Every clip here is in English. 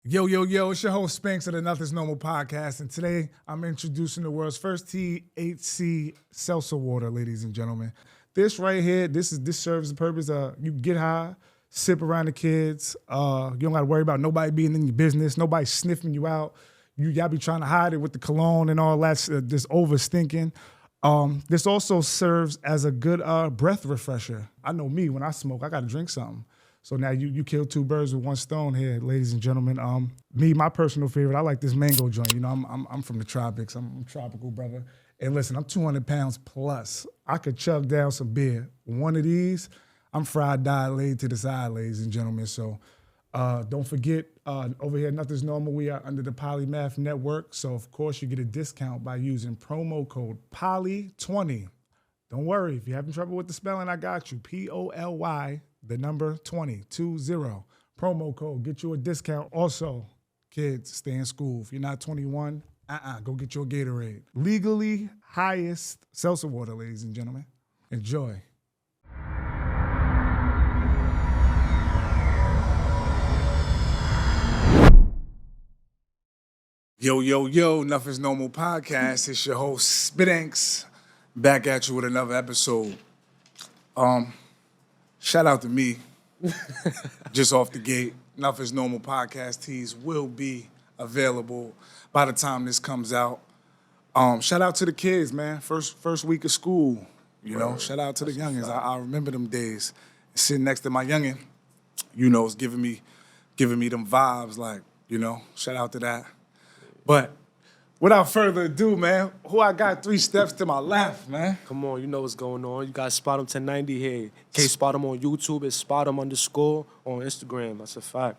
Yo, yo, yo, it's your host Spanks of the Nothing's Normal podcast, and today I'm introducing the world's first THC seltzer water, ladies and gentlemen. This right here, this serves the purpose of you get high, sip around the kids. You don't got to worry about nobody being in your business, nobody sniffing you out. Y'all be trying to hide it with the cologne and all that, this over stinking. This also serves as a good breath refresher. I know me, when I smoke, I got to drink something. So now you kill two birds with one stone here, ladies and gentlemen. My personal favorite, I like this mango joint. You know, I'm from the tropics. I'm a tropical brother. And listen, I'm 200 pounds plus. I could chug down some beer. One of these, I'm fried, died, laid to the side, ladies and gentlemen. So don't forget, over here, Nothing's Normal, we are under the Polymath Network. So, of course, you get a discount by using promo code POLY20. Don't worry, if you're having trouble with the spelling, I got you. POLY, the number 20. Promo code, get you a discount. Also, kids, stay in school. If you're not 21, go get your Gatorade. Legally highest seltzer water, ladies and gentlemen. Enjoy. Yo, yo, yo, Nothing's Normal podcast. It's your host, Spottem, back at you with another episode. Shout out to me, just off the gate. Nothing's Normal podcast tees will be available by the time this comes out. Shout out to the kids, man. First week of school, you know. Shout out to the youngins. I remember them days. Sitting next to my youngin, you know, it's giving me them vibes, like, you know. Shout out to that. But without further ado, man, who I got 3 steps to my left, man? Come on, you know what's going on. You got Spottem 1090 here. Spottem on YouTube. It's Spottem _ on Instagram. That's a fact.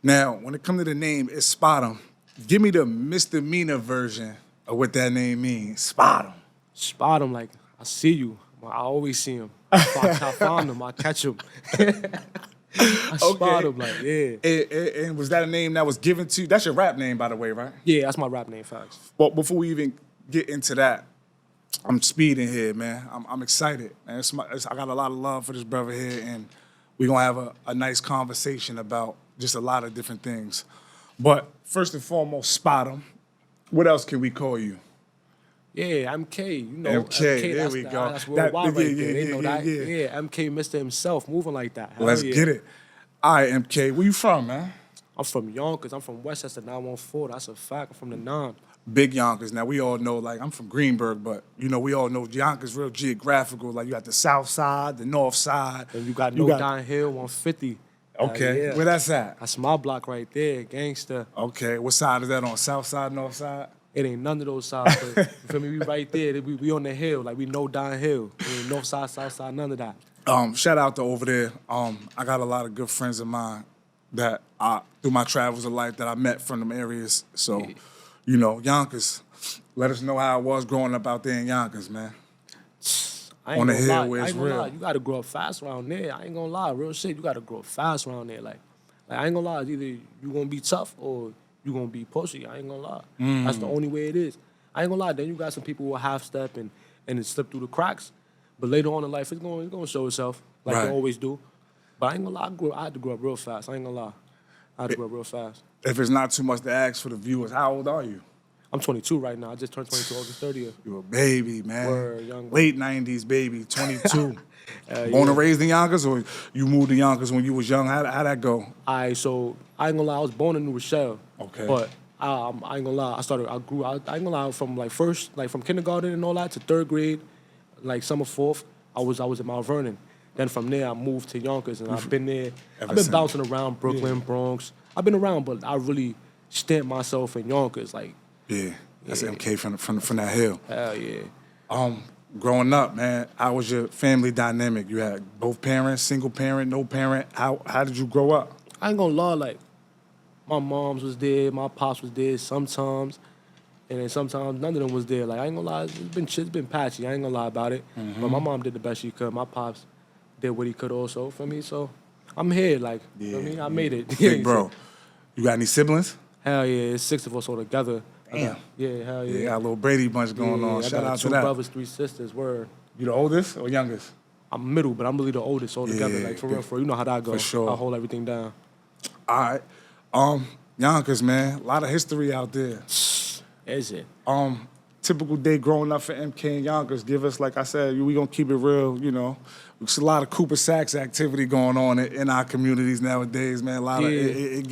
Now, when it comes to the name, it's Spottem. Give me the misdemeanor version of what that name means. Spottem. Spottem, like, I see you. I always see him. If I find him, I catch him. I spot him, like, yeah. And was that a name that was given to you? That's your rap name, by the way, right? Yeah, that's my rap name, facts. Well, before we even get into that, I'm speeding here, man. I'm excited. Man. I got a lot of love for this brother here, and we're going to have a nice conversation about just a lot of different things. But first and foremost, Spottem. What else can we call you? Yeah, MK, you know. MK, there we go. That's worldwide right there. They know that. Yeah. Yeah, MK, Mr. Himself, moving like that. Let's get it. All right, MK, where you from, man? I'm from Yonkers. I'm from Westchester 914. That's a fact. I'm from the 9. Big Yonkers. Now, we all know, like, I'm from Greenburgh, but, you know, we all know Yonkers real geographical. Like, you got the south side, the north side. And you got Down Hill 150. Okay. Yeah. Where that's at? That's my block right there, gangster. Okay. What side is that on? South side, north side? It ain't none of those sides, but you feel me? We right there. We on the hill, like we know down hill. We ain't north side, south side, none of that. Shout out to over there. I got a lot of good friends of mine that through my travels of life that I met from them areas. So, you know, Yonkers. Let us know how it was growing up out there in Yonkers, man. I ain't on the gonna hill lie. where it's I ain't gonna real. lie. You gotta grow up fast around there. I ain't gonna lie, real shit. You gotta grow up fast around there. Like I ain't gonna lie. It's either you gonna be tough or you gonna be pussy. I ain't gonna lie. That's the only way it is. I ain't gonna lie. Then you got some people who will half step and it slip through the cracks. But later on in life, it's gonna show itself like Right. they always do. But I ain't gonna lie. I had to grow up real fast. I ain't gonna lie. I had to grow up real fast. If it's not too much to ask for the viewers, how old are you? I'm 22 right now. I just turned 22 August 30th. You a baby, man. Word, young boy. Late 90s, baby, 22. Yeah. Born and raised in Yonkers, or you moved to Yonkers when you was young? How'd that go? So I ain't gonna lie. I was born in New Rochelle. Okay. But I ain't gonna lie. I ain't gonna lie, from kindergarten and all that to 3rd grade, like summer 4th, I was in Mount Vernon. Then from there, I moved to Yonkers, and I've been there. I've been bouncing around Brooklyn, Bronx. I've been around, but I really stamped myself in Yonkers. Like, Yeah, that's MK from that hill. hell yeah. Growing up, man, how was your family dynamic? You had both parents, single parent, no parent. How did you grow up? I ain't gonna lie, like, my moms was there, my pops was there sometimes, and then sometimes none of them was there. Like, I ain't gonna lie, it's been patchy. I ain't gonna lie about it. But my mom did the best she could. My pops did what he could also for me. So I'm here, like, you know what I mean? I made it. Big bro, you got any siblings? Hell yeah, it's 6 of us all together. Damn. Yeah, hell yeah. Yeah, got a little Brady bunch going on. I Shout got out to 2 that. brothers, 3 sisters, word. You the oldest or youngest? I'm middle, but I'm really the oldest all together. Yeah, like, for real. You know how that goes. For sure. I hold everything down. All right. Yonkers, man. A lot of history out there. Is it? Typical day growing up for MK and Yonkers. Give us, like I said, we gonna keep it real, you know. There's a lot of Cooper Sacks activity going on in our communities nowadays, man. A lot of it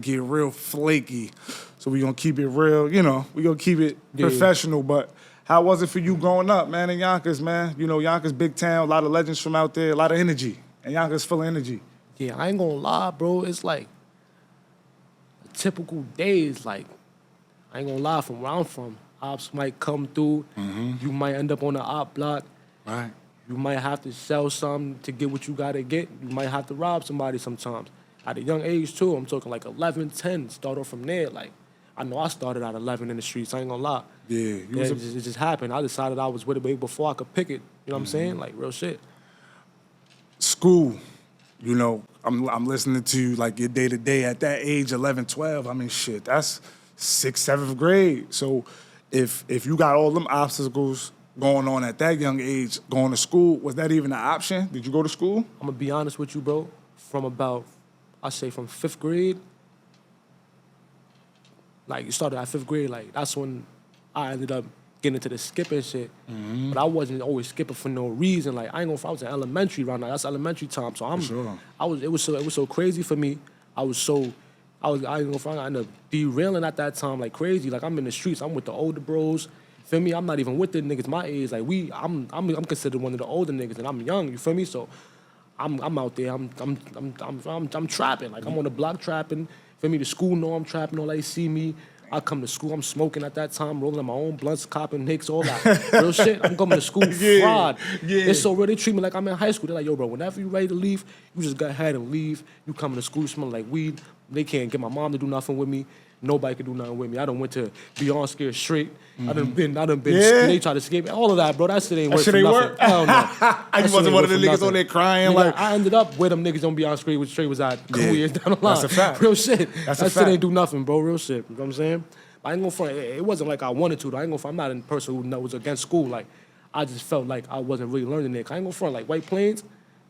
get real flaky. So we gonna keep it real, you know. We gonna keep it professional. But how was it for you growing up, man, in Yonkers, man? You know, Yonkers big town, a lot of legends from out there, a lot of energy, and Yonkers full of energy. Yeah, I ain't gonna lie, bro. It's like a typical day is like, I ain't gonna lie, from where I'm from, ops might come through. You might end up on the op block. Right. You might have to sell something to get what you gotta get. You might have to rob somebody sometimes. At a young age, too, I'm talking like 11, 10, start off from there. Like, I know I started at 11 in the streets, I ain't gonna lie. Yeah. It just happened. I decided I was with it way before I could pick it. You know what I'm saying? Like, real shit. School, you know, I'm listening to you, like, your day-to-day at that age, 11, 12. I mean, shit, that's 6th, 7th grade. So if you got all them obstacles going on at that young age, going to school, was that even an option? Did you go to school? I'm gonna be honest with you, bro. From about, I say from 5th grade, like you started at 5th grade, like that's when I ended up getting into the skipping shit. But I wasn't always skipping for no reason. Like I was in elementary right now. That's elementary time. So it was so crazy for me. I ain't gonna front, I ended up derailing at that time like crazy. Like I'm in the streets. I'm with the older bros. Feel me? I'm not even with the niggas my age. Like I'm considered one of the older niggas, and I'm young. You feel me? So I'm out there. I'm trapping. Like I'm on the block trapping. Feel me? The school know I'm trapping. All they see me. I come to school. I'm smoking at that time, rolling my own blunts, copping nicks, all that real shit. I'm coming to school fried. It's so real. They treat me like I'm in high school. They're like, yo, bro, whenever you ready to leave, you just go ahead and leave. You coming to school, you smell like weed. They can't get my mom to do nothing with me. Nobody could do nothing with me. I done went to Beyond Scared Straight. I done been. They tried to escape me. All of that, bro. That shit ain't work for nothing. Hell no. I wasn't one of the niggas on there crying. Nigga, like I ended up where them niggas on Beyond Scared was at a couple years down the line. That's a fact. Real shit. That's that a shit fact. ain't do nothing, bro. Real shit. You know what I'm saying? I ain't gonna front. It wasn't like I wanted to. Though. I ain't gonna front. I'm not a person who was against school. Like I just felt like I wasn't really learning it. I ain't gonna front. Like White Plains,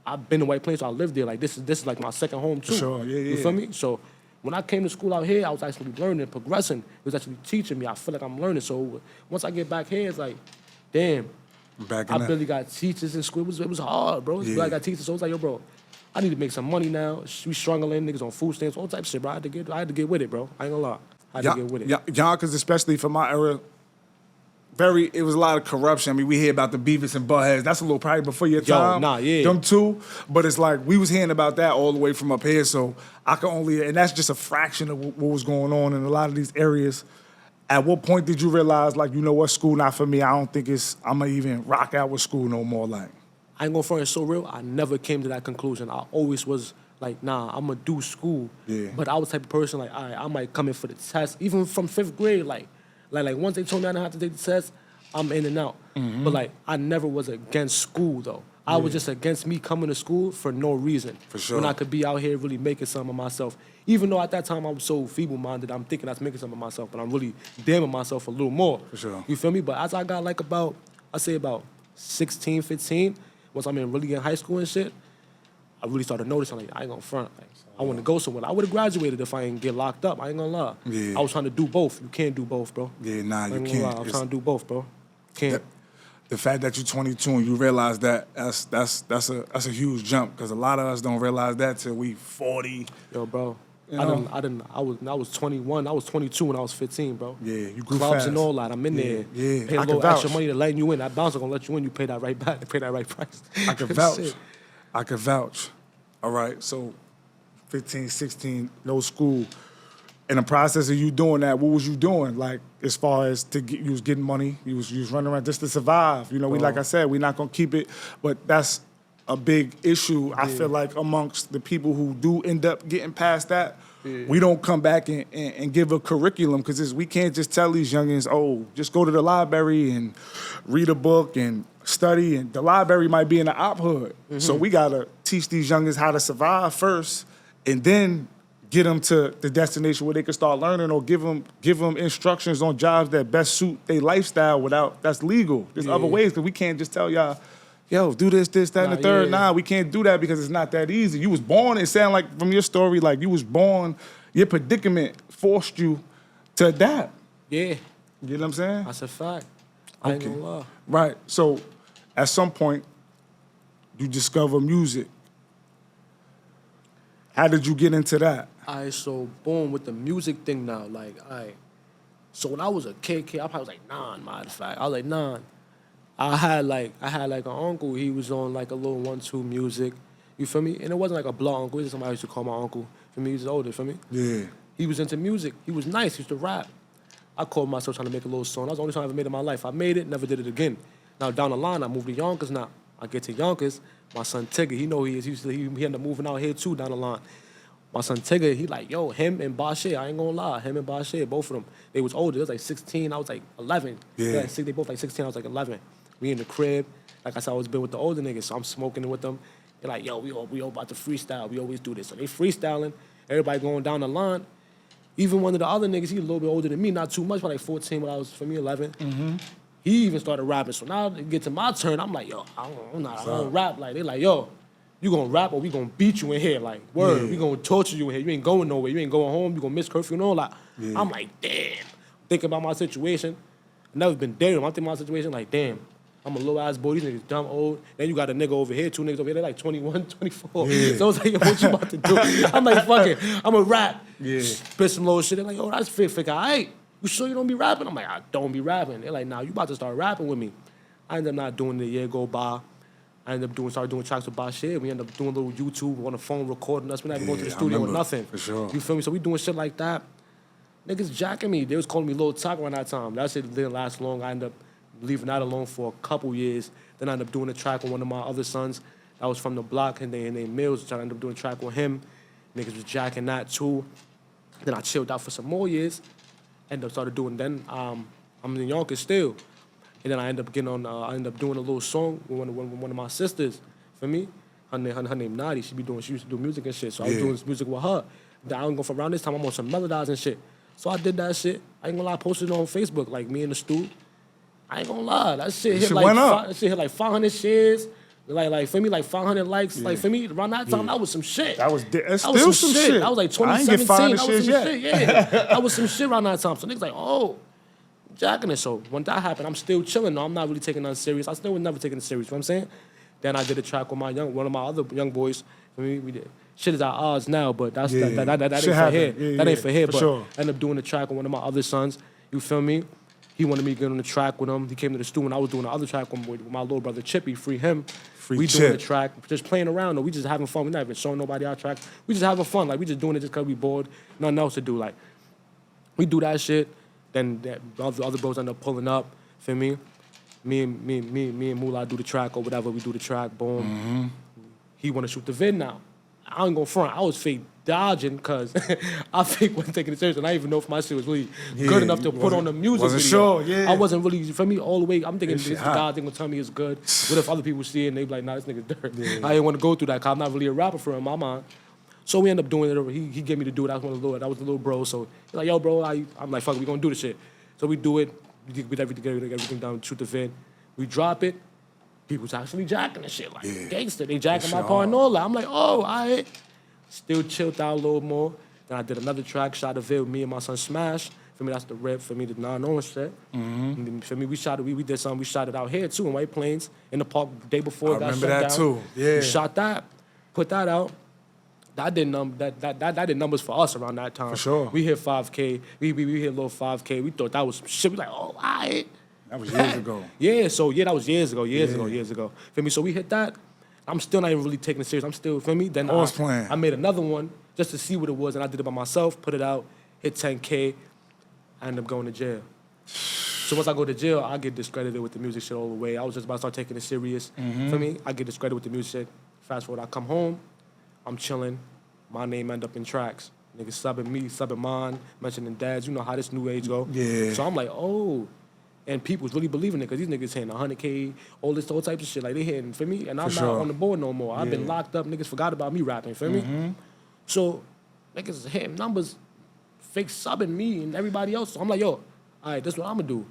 I've been to White Plains. So I lived there. Like this is like my second home too. Sure. Yeah. You feel me? So when I came to school out here, I was actually learning, progressing. It was actually teaching me. I feel like I'm learning. So once I get back here, it's like, damn. I barely got teachers in school. It was hard, bro. I got teachers. So it's like, yo, bro, I need to make some money now. We struggling, niggas on food stamps, all type of shit, bro. I had to get with it, bro. I ain't gonna lie. I had to get with it. Yonkers, especially for my era, it was a lot of corruption. I mean, we hear about the Beavis and Buttheads. That's a little probably before your time. Them two. But it's like, we was hearing about that all the way from up here, so I can only, and that's just a fraction of what was going on in a lot of these areas. At what point did you realize, like, you know what, school not for me, I'm gonna even rock out with school no more, like? I ain't gonna front, it's so real, I never came to that conclusion. I always was like, nah, I'm gonna do school. Yeah. But I was the type of person, like, all right, I might come in for the test, even from 5th grade, like once they told me I didn't have to take the test, I'm in and out. But like, I never was against school though. I was just against me coming to school for no reason. For sure. When I could be out here really making something of myself. Even though at that time I was so feeble-minded, I'm thinking I was making something of myself, but I'm really damning myself a little more. For sure. You feel me? But as I got like about 16, 15, once I'm really in high school and shit, I really started noticing, like, I ain't gonna front. Like, I want to go somewhere. I would have graduated if I didn't get locked up. I ain't gonna lie. Yeah. I was trying to do both. You can't do both, bro. Yeah, nah, you I ain't gonna can't. lie. I'm trying to do both, bro. Can't. The fact that you're 22 and you realize that's a huge jump, because a lot of us don't realize that till we 40. Yo, bro. You know? I was 21. I was 22 when I was 15, bro. Yeah, you grew Clubs fast. and all that. I'm in there. Yeah, Pay a I little can extra vouch. money to letting you in. That bouncer gonna let you in. You pay that right back. Pay that right price. I can vouch. Shit. I can vouch. All right, so 15, 16, no school. In the process of you doing that, what was you doing? Like, as far as you was getting money, you was running around just to survive. You know, like I said, we're not gonna keep it, but that's a big issue. I feel like amongst the people who do end up getting past that, we don't come back and give a curriculum, because we can't just tell these youngins, oh, just go to the library and read a book and study, and the library might be in the op hood. So we gotta teach these youngins how to survive first, and then get them to the destination where they can start learning, or give them instructions on jobs that best suit their lifestyle that's legal. There's other ways, because we can't just tell y'all, yo, do this, that, and the third. Nah, we can't do that because it's not that easy. You was born, it sounded like from your story, like you was born, your predicament forced you to adapt. Yeah, You know what I'm saying? that's a fact. I ain't gonna lie. Right. So, at some point, you discover music. How did you get into that? So boom, with the music thing now, like, so when I was a kid, I probably was like 9, matter of fact. I was like 9. I had like an uncle, he was on like a little 1-2 music, you feel me? And it wasn't like a blood uncle, it was somebody I used to call my uncle. For me, he was older, feel me? Yeah. He was into music, he was nice, he used to rap. I called myself trying to make a little song. That was the only song I ever made in my life. I made it, never did it again. Now down the line, I moved to Yonkers now. I get to Yonkers, my son Tigger, he know he is, he ended up moving out here too down the line. My son Tigger, he like, yo, him and Bashe, I ain't gonna lie, him and Bashe, both of them, they was older. They was like 16, I was like 11. Yeah. They both like 16, I was like 11. We in the crib, like I said, I was been with the older niggas, so I'm smoking it with them. They're like, yo, we all about to freestyle, we always do this. So they freestyling, everybody going down the line. Even one of the other niggas, he a little bit older than me, not too much, but like 14 when I was, for me, 11. Mm-hmm. He even started rapping. So now it get to my turn, I'm like, yo, I don't rap. Like, they like, yo, you gonna rap or we gonna beat you in here? Like, word, we gonna torture you in here. You ain't going nowhere. You ain't going home. You gonna miss curfew and all that. Yeah. I'm like, damn. Thinking about my situation. I've never been there. I'm thinking about my situation like, damn. I'm a little ass boy. These niggas dumb old. Then you got a nigga over here, 2 niggas over here. They're like 21, 24. Yeah. So I was like, yo, what you about to do? I'm like, fuck it. I'm a rap. Yeah. Spit some little shit. They're like, yo, that's fake. All right. You sure you don't be rapping? I'm like, I don't be rapping. They're like, nah, you about to start rapping with me. I ended up not doing it. A year go by. I ended up started doing tracks with Bashe. We ended up doing a little YouTube on the phone, recording us. We not even going to the studio or nothing. For sure. You feel me? So we doing shit like that. Niggas jacking me. They was calling me Lil Tuck around that time. That shit didn't last long. I ended up leaving that alone for a couple years. Then I ended up doing a track with one of my other sons that was from the block, and they Mills. So I ended up doing a track with him. Niggas was jacking that too. Then I chilled out for some more years. Ended up started doing. Then I'm in Yonkers still. And then I ended up getting on. I ended up doing a little song with one of my sisters. For me, her name Nadi. She used to do music and shit. So I was doing this music with her. Then I don't go for around this time. I'm on some melodies and shit. So I did that shit. I ain't gonna lie. I posted it on Facebook, like me in the stew. I ain't gonna lie. That shit hit like 500 shares. Like for me, like 500 likes. Yeah. Like for me, around that time, that was some shit. That was still some shit. That was like 2017. I ain't get 500 that was some yet. shit. Yeah, that was some shit around that time. So niggas like, oh, jacking it. So when that happened, I'm still chilling. No, I'm not really taking nothing serious. I still was never taking it serious. You know what I'm saying? Then I did a track with one of my other young boys. I mean, we did. Shit is at odds now, but that ain't for here. That ain't for here. But sure. I ended up doing a track with one of my other sons. You feel me? He wanted me to get on the track with him. He came to the studio, and I was doing the other track with my little brother Chippy, Free Him. We doing the track, just playing around, though. We just having fun. We're not even showing nobody our track. We just having fun. Like, we just doing it just because we bored. Nothing else to do. Like, we do that shit. Then the other bros end up pulling up. Feel me? Me and Moolah do the track or whatever. We do the track. Boom. Mm-hmm. He want to shoot the vid now. I ain't gonna front. I was fake dodging because I fake wasn't taking it serious, and I didn't even know if my shit was really good enough to put on the music wasn't video. Sure, yeah. I wasn't really, for me, all the way. I'm thinking, this God, they gonna tell me it's good. What if other people see it and they be like, nah, this nigga's dirt. Yeah. I didn't want to go through that because I'm not really a rapper for him in my mind. So we end up doing it. He gave me to do it. That was the little bro. So he's like, yo, bro, I'm like, fuck it, we gonna do this shit. So we do it. We get everything down, shoot the vid. We drop it. People's actually jacking the shit like gangster. They jacking my part and all that. I'm like, oh, all right. Still chilled out a little more. Then I did another track, shot a vid with me and my son Smash. For me, that's the rip. For me, the non-known shit. Mm-hmm. For me, we shot it. We did something. We shot it out here too in White Plains in the park the day before. I remember that too. Yeah. We shot that. Put that out. That did numbers for us around that time. For sure. We hit 5K. We hit a little 5K. We thought that was some shit. We like, oh, all right. That was years ago. Yeah, so that was years ago. Feel me? So we hit that. I'm still not even really taking it serious. I'm still, feel me? Then I made another one just to see what it was, and I did it by myself, put it out, hit 10K, I ended up going to jail. So once I go to jail, I get discredited with the music shit all the way. I was just about to start taking it serious. Mm-hmm. Feel me? I get discredited with the music shit. Fast forward, I come home, I'm chilling, my name end up in tracks. Niggas subbing me, subbing mine, mentioning dads. You know how this new age go. Yeah. So I'm like, oh. And people's really believing it because these niggas hitting 100K, all types of shit. Like, they hitting, for me, and I'm not on the board no more. I've been locked up. Niggas forgot about me rapping, feel me? So, niggas is hitting numbers, fake subbing me and everybody else. So I'm like, yo, all right, this is what I'm going to do.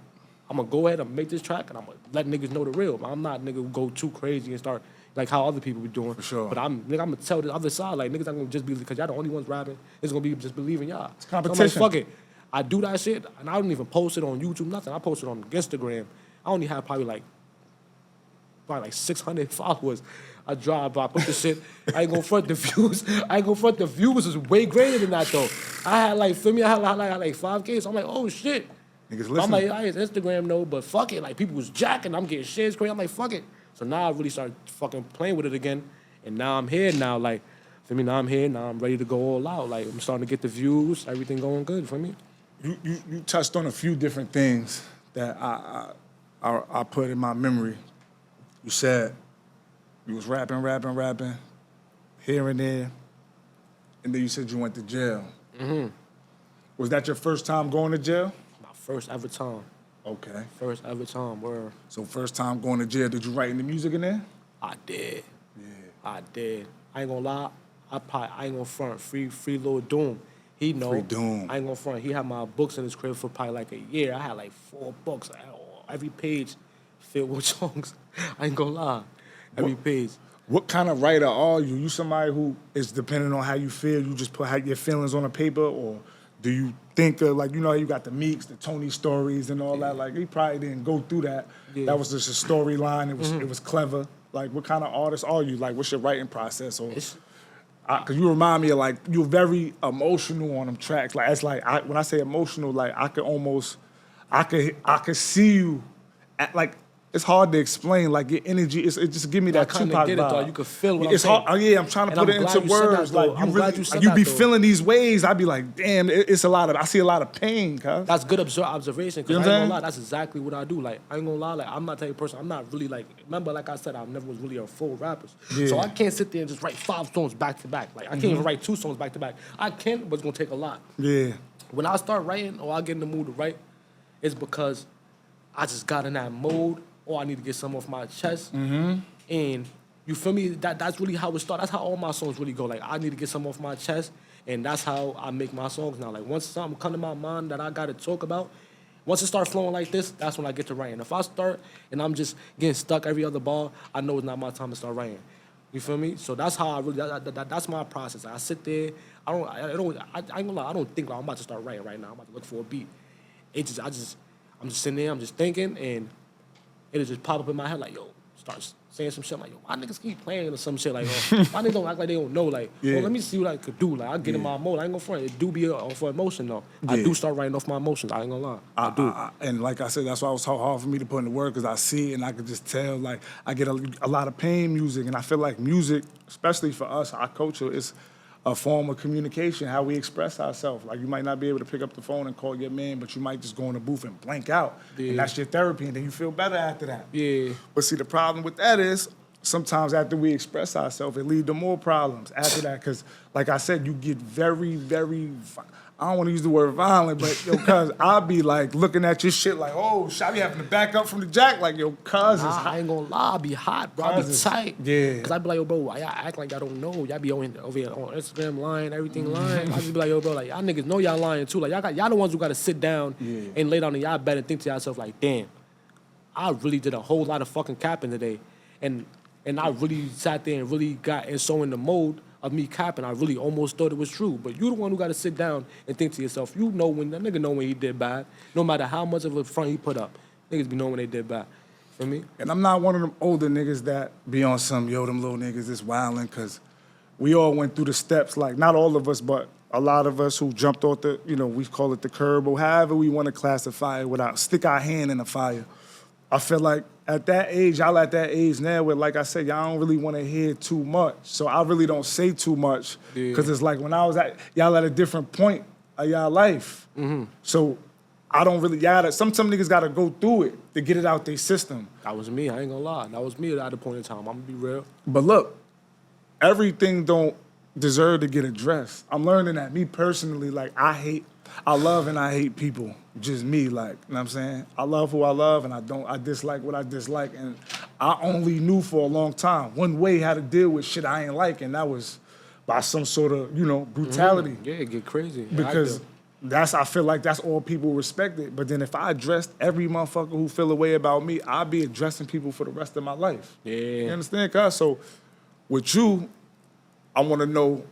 I'm going to go ahead and make this track, and I'm going to let niggas know the real. I'm not nigga who go too crazy and start like how other people be doing. For sure. But I'm gonna tell the other side, like niggas not gonna just be because y'all the only ones rapping. It's gonna be just believing y'all. It's competition. So I'm like, fuck it. I do that shit, and I don't even post it on YouTube, nothing. I post it on Instagram. I only have probably like 600 followers. I put the shit. I ain't gonna front the views. The views is way greater than that though. I had like 5K. So I'm like, oh shit. Niggas listen. I'm like, it's Instagram though, but fuck it. Like people was jacking. I'm getting shares crazy. I'm like, fuck it. So now I really started fucking playing with it again, and now I'm here now. Like, for me, now I'm here. Now I'm ready to go all out. Like I'm starting to get the views. Everything going good for me. You touched on a few different things that I put in my memory. You said you was rapping, here and there, and then you said you went to jail. Mm-hmm. Was that your first time going to jail? My first ever time. Okay. First ever time, word. So first time going to jail, did you write any music in there? I did. Yeah. I did. I ain't gonna lie. I ain't gonna front. Free Lil Doom. He know. Free Doom. I ain't gonna front. He had my books in his crib for probably like a year. I had like 4 books. Every page filled with songs. I ain't gonna lie. Every page. What kind of writer are you? You somebody who is depending on how you feel, you just put your feelings on a paper, or do you think of, like, you know how you got the Meeks, the Tony stories and all that? Like, he probably didn't go through that. Yeah. That was just a storyline. It was clever. Like, what kind of artist are you? Like, what's your writing process? Or because you remind me of, like, you're very emotional on them tracks. Like, it's like, when I say emotional, like, I could see you at, like, it's hard to explain. Like, your energy, it just give me that Tupac vibe. Though. You can feel what I'm saying. Hard. Oh, yeah, I'm trying to put it into words. Like, you be feeling these ways. I be like, damn, it's a lot of, I see a lot of pain, cuz. That's good observation, because I ain't gonna lie, that's exactly what I do. Like, I ain't gonna lie, like, I'm not the type of person, I'm not really like, remember, like I said, I never was really a full rapper. Yeah. So I can't sit there and just write 5 songs back to back. Like, I can't even write 2 songs back to back. I can, but it's gonna take a lot. Yeah. When I start writing, or I get in the mood to write, it's because I just got in that mode, or I need to get something off my chest. Mm-hmm. And you feel me? That's really how it starts. That's how all my songs really go. Like, I need to get something off my chest, and that's how I make my songs now. Like, once something come to my mind that I got to talk about, once it starts flowing like this, that's when I get to writing. If I start and I'm just getting stuck every other bar, I know it's not my time to start writing. You feel me? So that's how I really, that's my process. I sit there, I ain't gonna lie, I don't think like I'm about to start writing right now. I'm about to look for a beat. I'm just sitting there, I'm just thinking, and it'll just pop up in my head like, yo, start saying some shit like, yo, my niggas keep playing or some shit like, oh, my niggas don't act like they don't know. Like, well, let me see what I could do. Like, I get in my mode. I ain't gonna front. It do be for emotion though. Yeah. I do start writing off my emotions. I ain't gonna lie. I do. And like I said, that's why it was so hard for me to put in the word, because I see it and I could just tell. Like, I get a lot of pain music, and I feel like music, especially for us, our culture, is a form of communication, how we express ourselves. Like, you might not be able to pick up the phone and call your man, but you might just go in the booth and blank out. Yeah. And that's your therapy, and then you feel better after that. Yeah. But see, the problem with that is, sometimes after we express ourselves, it leads to more problems after that. Because, like I said, you get very, very, I don't want to use the word violent, but, yo, cuz, I'll be, like, looking at your shit like, oh, shit, I be having to back up from the jack. Like, yo, cuz. I ain't gonna lie, I be hot, bro. I be tight. Yeah. Because I be like, yo, bro, y'all act like y'all don't know. Y'all be over here on Instagram lying, everything lying. I just be like, yo, bro, like, y'all niggas know y'all lying, too. Like, y'all the ones who got to sit down and lay down and y'all better think to yourself, like, damn, I really did a whole lot of fucking capping today. And I really sat there and really got so in the mode of me capping, I really almost thought it was true. But you the one who got to sit down and think to yourself, you know when, that nigga know when he did bad. No matter how much of a front he put up, niggas be knowing when they did bad. Feel me? And I'm not one of them older niggas that be on some, yo, them little niggas is wildin', because we all went through the steps, like, not all of us, but a lot of us who jumped off the, you know, we call it the curb, or however we want to classify it, without stick our hand in the fire. I feel like at that age, y'all at that age now where, like I said, y'all don't really want to hear too much. So I really don't say too much, because it's like when I was y'all at a different point of y'all life. Mm-hmm. So I don't really, some niggas got to go through it to get it out their system. That was me, I ain't gonna lie. That was me at the point in time, I'm gonna be real. But look, everything don't deserve to get addressed. I'm learning that. Me personally, like, I love and I hate people. Just me, like, you know what I'm saying? I love who I love, and I dislike what I dislike. And I only knew for a long time one way how to deal with shit I ain't like, and that was by some sort of, you know, brutality. Yeah, get crazy. Because I feel like that's all people respected. But then if I addressed every motherfucker who feel a way about me, I'd be addressing people for the rest of my life. Yeah. You understand, cuz? So with you, I want to know,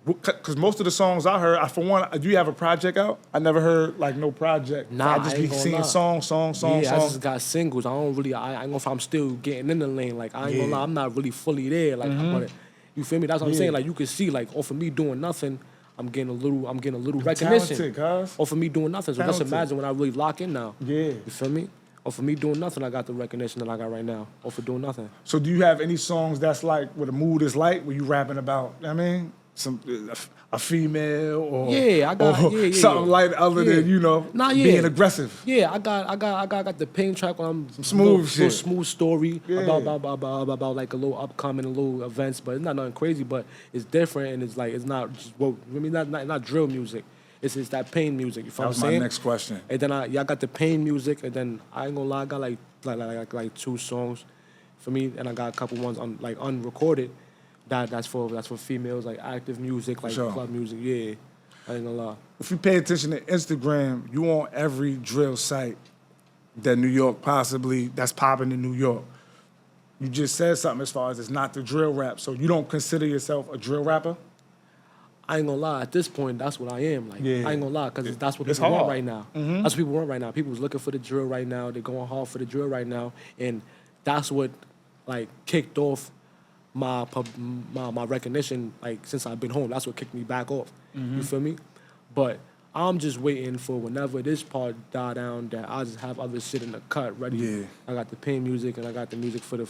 because most of the songs I heard, for one, do you have a project out? I never heard like no project. Nah, I just be seeing songs. Yeah, I just got singles. I don't really, I ain't know if I'm still getting in the lane. Like, I ain't gonna lie, I'm not really fully there. Like, but you feel me? That's what I'm saying. Like, you can see, like, off of me doing nothing, I'm getting a little recognition. Talented, Off of me doing nothing. So just imagine when I really lock in now. Yeah. You feel me? Off of me doing nothing, I got the recognition that I got right now. Off of doing nothing. So do you have any songs that's like, where the mood is light, where you rapping about, I mean, a female or, something light other than, you know, being aggressive? Yeah, I got the pain track on some smooth shit. Smooth story about like a little upcoming, a little events, but it's not nothing crazy, but it's different and it's like, it's not just, well, I mean, not drill music. It's that pain music. You feel what I'm saying? That was my next question. And then I got the pain music, and then I ain't gonna lie, I got like 2 songs for me, and I got a couple ones unrecorded. That's for females, like active music, like club music. Yeah, I ain't gonna lie. If you pay attention to Instagram, you on every drill site that New York that's popping in New York. You just said something as far as it's not the drill rap, so you don't consider yourself a drill rapper? I ain't gonna lie. At this point, that's what I am. Like, I ain't gonna lie, because that's what it's people want hard. right now. That's what people want right now. People's looking for the drill right now. They're going hard for the drill right now, and that's what like kicked off my recognition. Like, since I've been home, that's what kicked me back off. You feel me? But I'm just waiting for whenever this part die down, that I just have other shit in the cut ready. Yeah. I got the pain music, and I got the music for the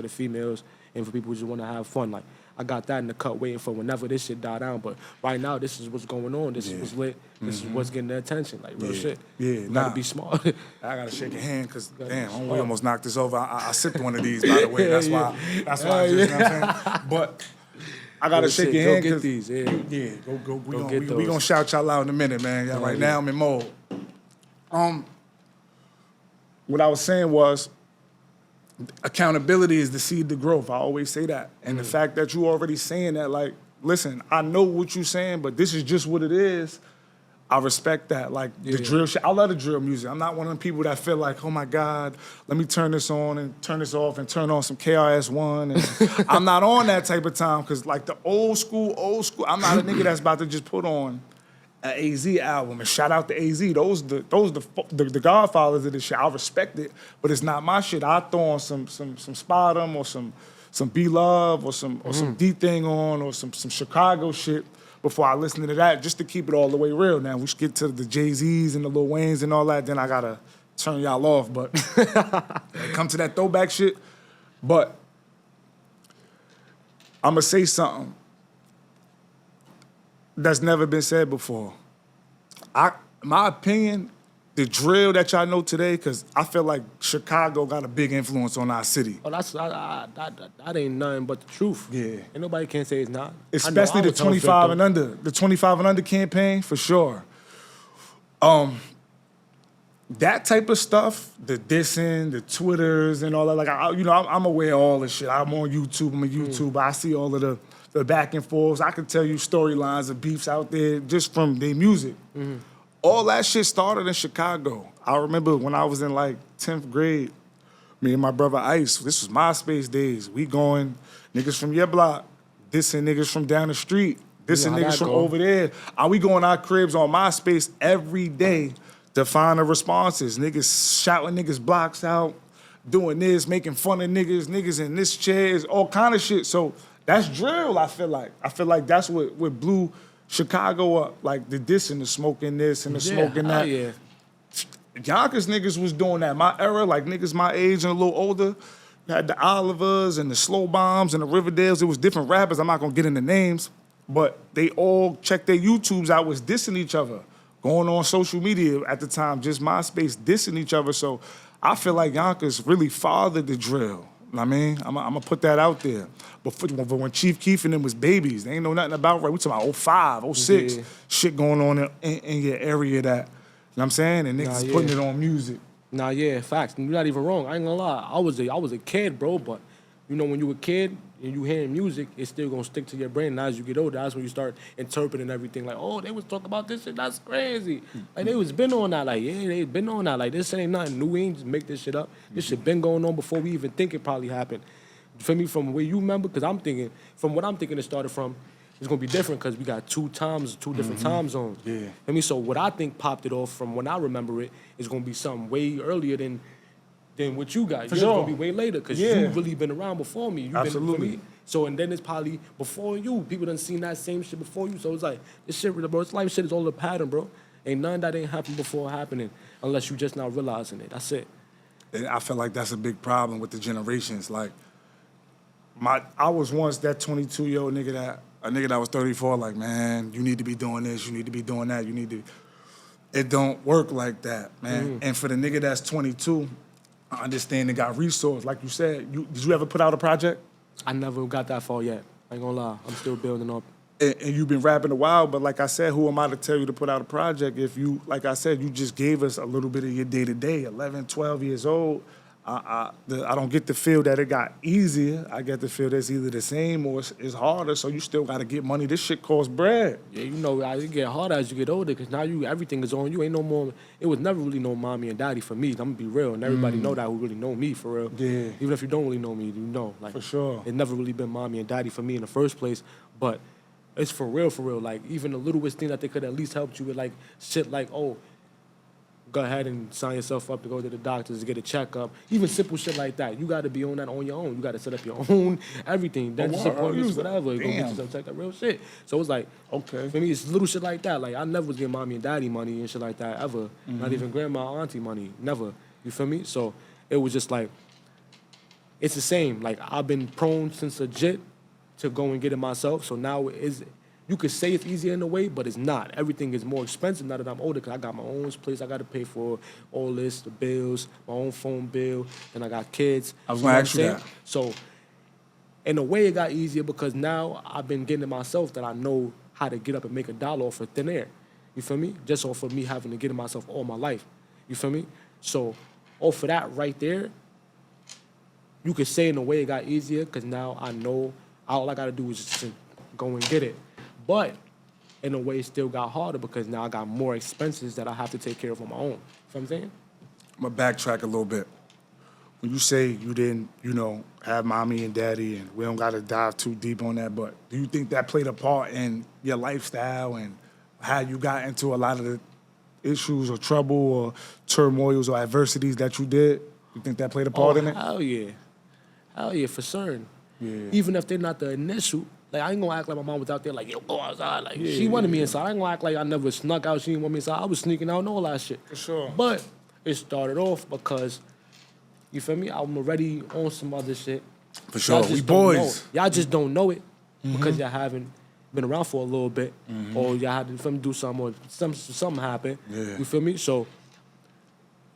females and for people who just want to have fun. Like, I got that in the cut waiting for whenever this shit die down. But right now, this is what's going on. This is what's lit. This is what's getting the attention. Like, real shit. Yeah, you gotta be smart. I gotta shake your hand, because damn, we almost knocked this over. I sipped one of these, by the way. That's why I just, you know what I'm saying? But I gotta shake your hand. Go get these, Go. We gonna shout y'all out in a minute, man. Right now I'm in mode. What I was saying was, accountability is the seed to growth. I always say that. And the fact that you already saying that, like, listen, I know what you're saying, but this is just what it is. I respect that. Like, the drill shit. I love the drill music. I'm not one of them people that feel like, oh my God, let me turn this on and turn this off and turn on some KRS-One. And I'm not on that type of time, because like the old school, I'm not a nigga that's about to just put on an AZ album, and shout out to AZ. Those the godfathers of this shit. I respect it, but it's not my shit. I throw on some Spottem or some B-Love or some D-Thing on, or some Chicago shit before I listen to that, just to keep it all the way real. Now we should get to the Jay-Z's and the Lil Waynes and all that, then I gotta turn y'all off. But come to that throwback shit. But I'ma say something that's never been said before. My opinion, the drill that y'all know today, because I feel like Chicago got a big influence on our city. Oh, that ain't nothing but the truth. Yeah. And nobody can say it's not. Especially the 25 and under. The 25 and under campaign, for sure. That type of stuff, the dissing, the Twitters and all that, like, I'm aware of all this shit. I'm on YouTube, I'm a YouTuber. I see all of the back and forths. I can tell you storylines of beefs out there just from their music. All that shit started in Chicago. I remember when I was in like 10th grade, me and my brother Ice, this was MySpace days. We going, niggas from your block, dissing niggas from down the street, dissing niggas from over there. We going our cribs on MySpace every day to find the responses. Niggas shouting niggas blocks out, doing this, making fun of niggas in this chairs, all kind of shit. So that's drill, I feel like. I feel like that's what blew Chicago up, like the dissing, the smoking this and the smoking that. Yeah. Yonkers niggas was doing that. My era, like niggas my age and a little older, you had the Olivers and the Slow Bombs and the Riverdales. It was different rappers. I'm not gonna get into names, but they all checked their YouTubes out, was dissing each other, going on social media at the time, just MySpace, dissing each other. So I feel like Yonkers really fathered the drill. I mean, I'm gonna put that out there. But when Chief Keef and them was babies, they ain't know nothing about rap. We talking about 05, 06, shit going on in your area that, you know what I'm saying? And niggas putting it on music. Facts. You're not even wrong. I ain't gonna lie. I was a kid, bro, but you know when you a kid, and you hearing music, it's still gonna stick to your brain. And as you get older, that's when you start interpreting everything. Like, oh, they was talking about this shit. That's crazy. Like they was been on that. Like, yeah, they been on that. Like this ain't nothing new. We ain't just make this shit up. This shit been going on before we even think it probably happened. You feel me? From where you remember, because I'm thinking, from what I'm thinking, it started from. It's gonna be different because we got two different time zones. Yeah. I mean, so what I think popped it off from when I remember it is gonna be something way earlier than what you got. For Yours sure. gonna be way later because Yeah. you really been around before me. You Absolutely. Been, so and then it's probably before you. People done seen that same shit before you. So it's like this shit, bro. This life shit is all a pattern, bro. Ain't none that ain't happened before happening unless you just now realizing it. That's it. And I feel like that's a big problem with the generations. Like, I was once that 22-year-old nigga that was 34. Like, man, you need to be doing this. You need to be doing that. You need to. It don't work like that, man. And for the nigga that's 22, I understand they got resources. Like you said, did you ever put out a project? I never got that far yet. I ain't gonna lie. I'm still building up. And you've been rapping a while, but like I said, who am I to tell you to put out a project if you, like I said, you just gave us a little bit of your day-to-day, 11, 12 years old. I don't get the feel that it got easier. I get the feel that it's either the same or it's harder, so you still got to get money. This shit costs bread. Yeah, you know, it get harder as you get older because now everything is on you. Ain't no more. It was never really no mommy and daddy for me. I'm gonna be real, and everybody know that who really know me for real. Yeah. Even if you don't really know me, you know. Like For sure. It never really been mommy and daddy for me in the first place, but it's for real, for real. Like even the littlest thing that they could at least help you with, like shit, like go ahead and sign yourself up to go to the doctors to get a checkup. Even simple shit like that. You got to be on that on your own. You got to set up your own everything. Dentist appointments, whatever. Go get yourself checked out, real shit. So it's like, Okay. for me, it's little shit like that. Like I never was getting mommy and daddy money and shit like that ever. Not even grandma, auntie money. Never. You feel me? So it was just like, it's the same. Like I've been prone since legit to go and get it myself. So now you could say it's easier in a way, but it's not. Everything is more expensive now that I'm older because I got my own place. I got to pay for all this, the bills, my own phone bill, and I got kids. I was going to ask you that. So in a way, it got easier because now I've been getting it myself that I know how to get up and make $1 off of thin air. You feel me? Just off of me having to get it myself all my life. You feel me? So off of that right there, you could say in a way it got easier because now I know all I got to do is just go and get it. But in a way, it still got harder because now I got more expenses that I have to take care of on my own. You know what I'm saying? I'm going to backtrack a little bit. When you say you didn't, have mommy and daddy, and we don't got to dive too deep on that, but do you think that played a part in your lifestyle and how you got into a lot of the issues or trouble or turmoils or adversities that you did? You think that played a part in it? Hell yeah. Hell yeah, for certain. Yeah. Even if they're not the initial. Like, I ain't gonna act like my mom was out there like, yo, go outside. Like, she wanted me inside. I ain't gonna act like I never snuck out. She didn't want me inside. I was sneaking out and all that shit. For sure. But it started off because, you feel me? I'm already on some other shit. For sure. Y'all just We don't know boys. it. Y'all just don't know it because y'all haven't been around for a little bit, or y'all had to feel me, do something, or something happened. Yeah. You feel me? So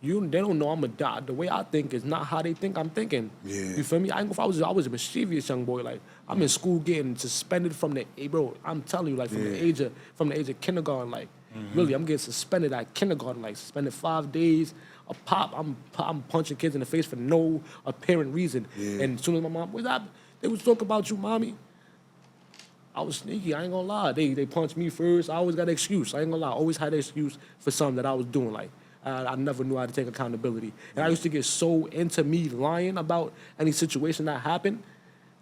they don't know I'm a die. The way I think is not how they think I'm thinking. Yeah. You feel me? I was a mischievous young boy. Like I'm in school getting suspended from bro. I'm telling you, like from the age of kindergarten. Like really, I'm getting suspended at kindergarten. Like suspended 5 days. A pop. I'm punching kids in the face for no apparent reason. Yeah. And as soon as my mom was up, they was talking about you, mommy. I was sneaky. I ain't gonna lie. They punched me first. I always got an excuse. I ain't gonna lie. I always had an excuse for something that I was doing. Like. I never knew how to take accountability. And I used to get so into me lying about any situation that happened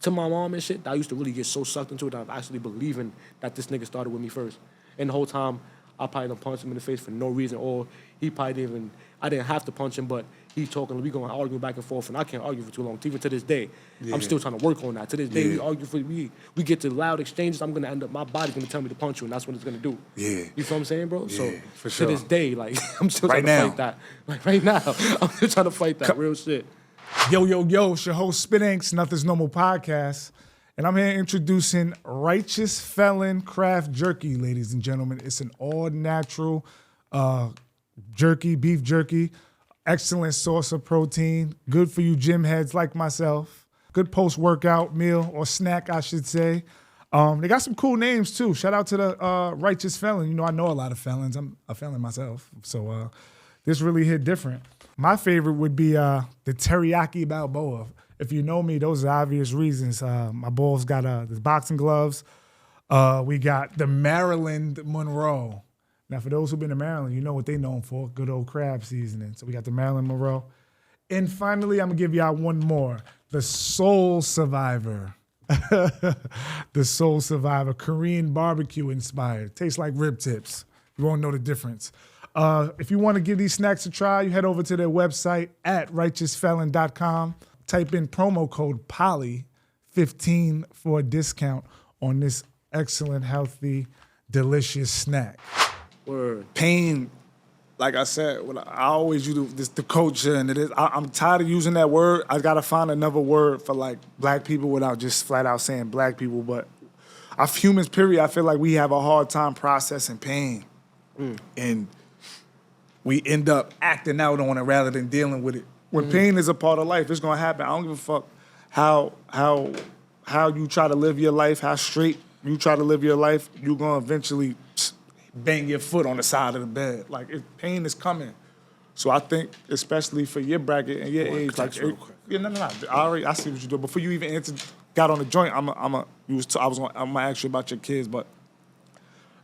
to my mom and shit, that I used to really get so sucked into it that I'm actually believing that this nigga started with me first. And the whole time, I probably done punched him in the face for no reason, or he probably I didn't have to punch him, but he talking, we going to argue back and forth, and I can't argue for too long. Even to this day, I'm still trying to work on that. To this day, we argue we get to loud exchanges, I'm going to end up, my body's going to tell me to punch you, and that's what it's going to do. Yeah. You feel what I'm saying, bro? Yeah, So, for sure. to this day, like, I'm still Right trying to now. fight that. Like, right now, I'm still trying to fight that real shit. Yo, it's your host, Spit Inks, Nothing's Normal podcast. And I'm here introducing Righteous Felon Craft Jerky, ladies and gentlemen. It's an all-natural jerky, beef jerky, excellent source of protein, good for you gym heads like myself, good post-workout meal or snack, I should say. They got some cool names, too. Shout out to the Righteous Felon. I know a lot of felons. I'm a felon myself, so this really hit different. My favorite would be the Teriyaki Balboa. If you know me, those are obvious reasons. My balls got the boxing gloves. We got the Maryland Monroe. Now, for those who've been to Maryland, you know what they're known for, good old crab seasoning. So we got the Maryland Monroe. And finally, I'm going to give y'all one more, the Soul Survivor. The Soul Survivor, Korean barbecue inspired. Tastes like rib tips. You won't know the difference. If you want to give these snacks a try, you head over to their website at righteousfelon.com. Type in promo code POLY15 for a discount on this excellent, healthy, delicious snack. Word. Pain, like I said, I always use the culture, and I'm tired of using that word. I gotta find another word for like black people without just flat out saying black people. But us humans, period, I feel like we have a hard time processing pain, and we end up acting out on it rather than dealing with it. When pain is a part of life, it's gonna happen. I don't give a fuck how you try to live your life, how straight you try to live your life. You're gonna eventually bang your foot on the side of the bed. Like, pain is coming. So I think, especially for your bracket and your age, like, I see what you do. Before you even got on the joint, I'm gonna ask you about your kids, but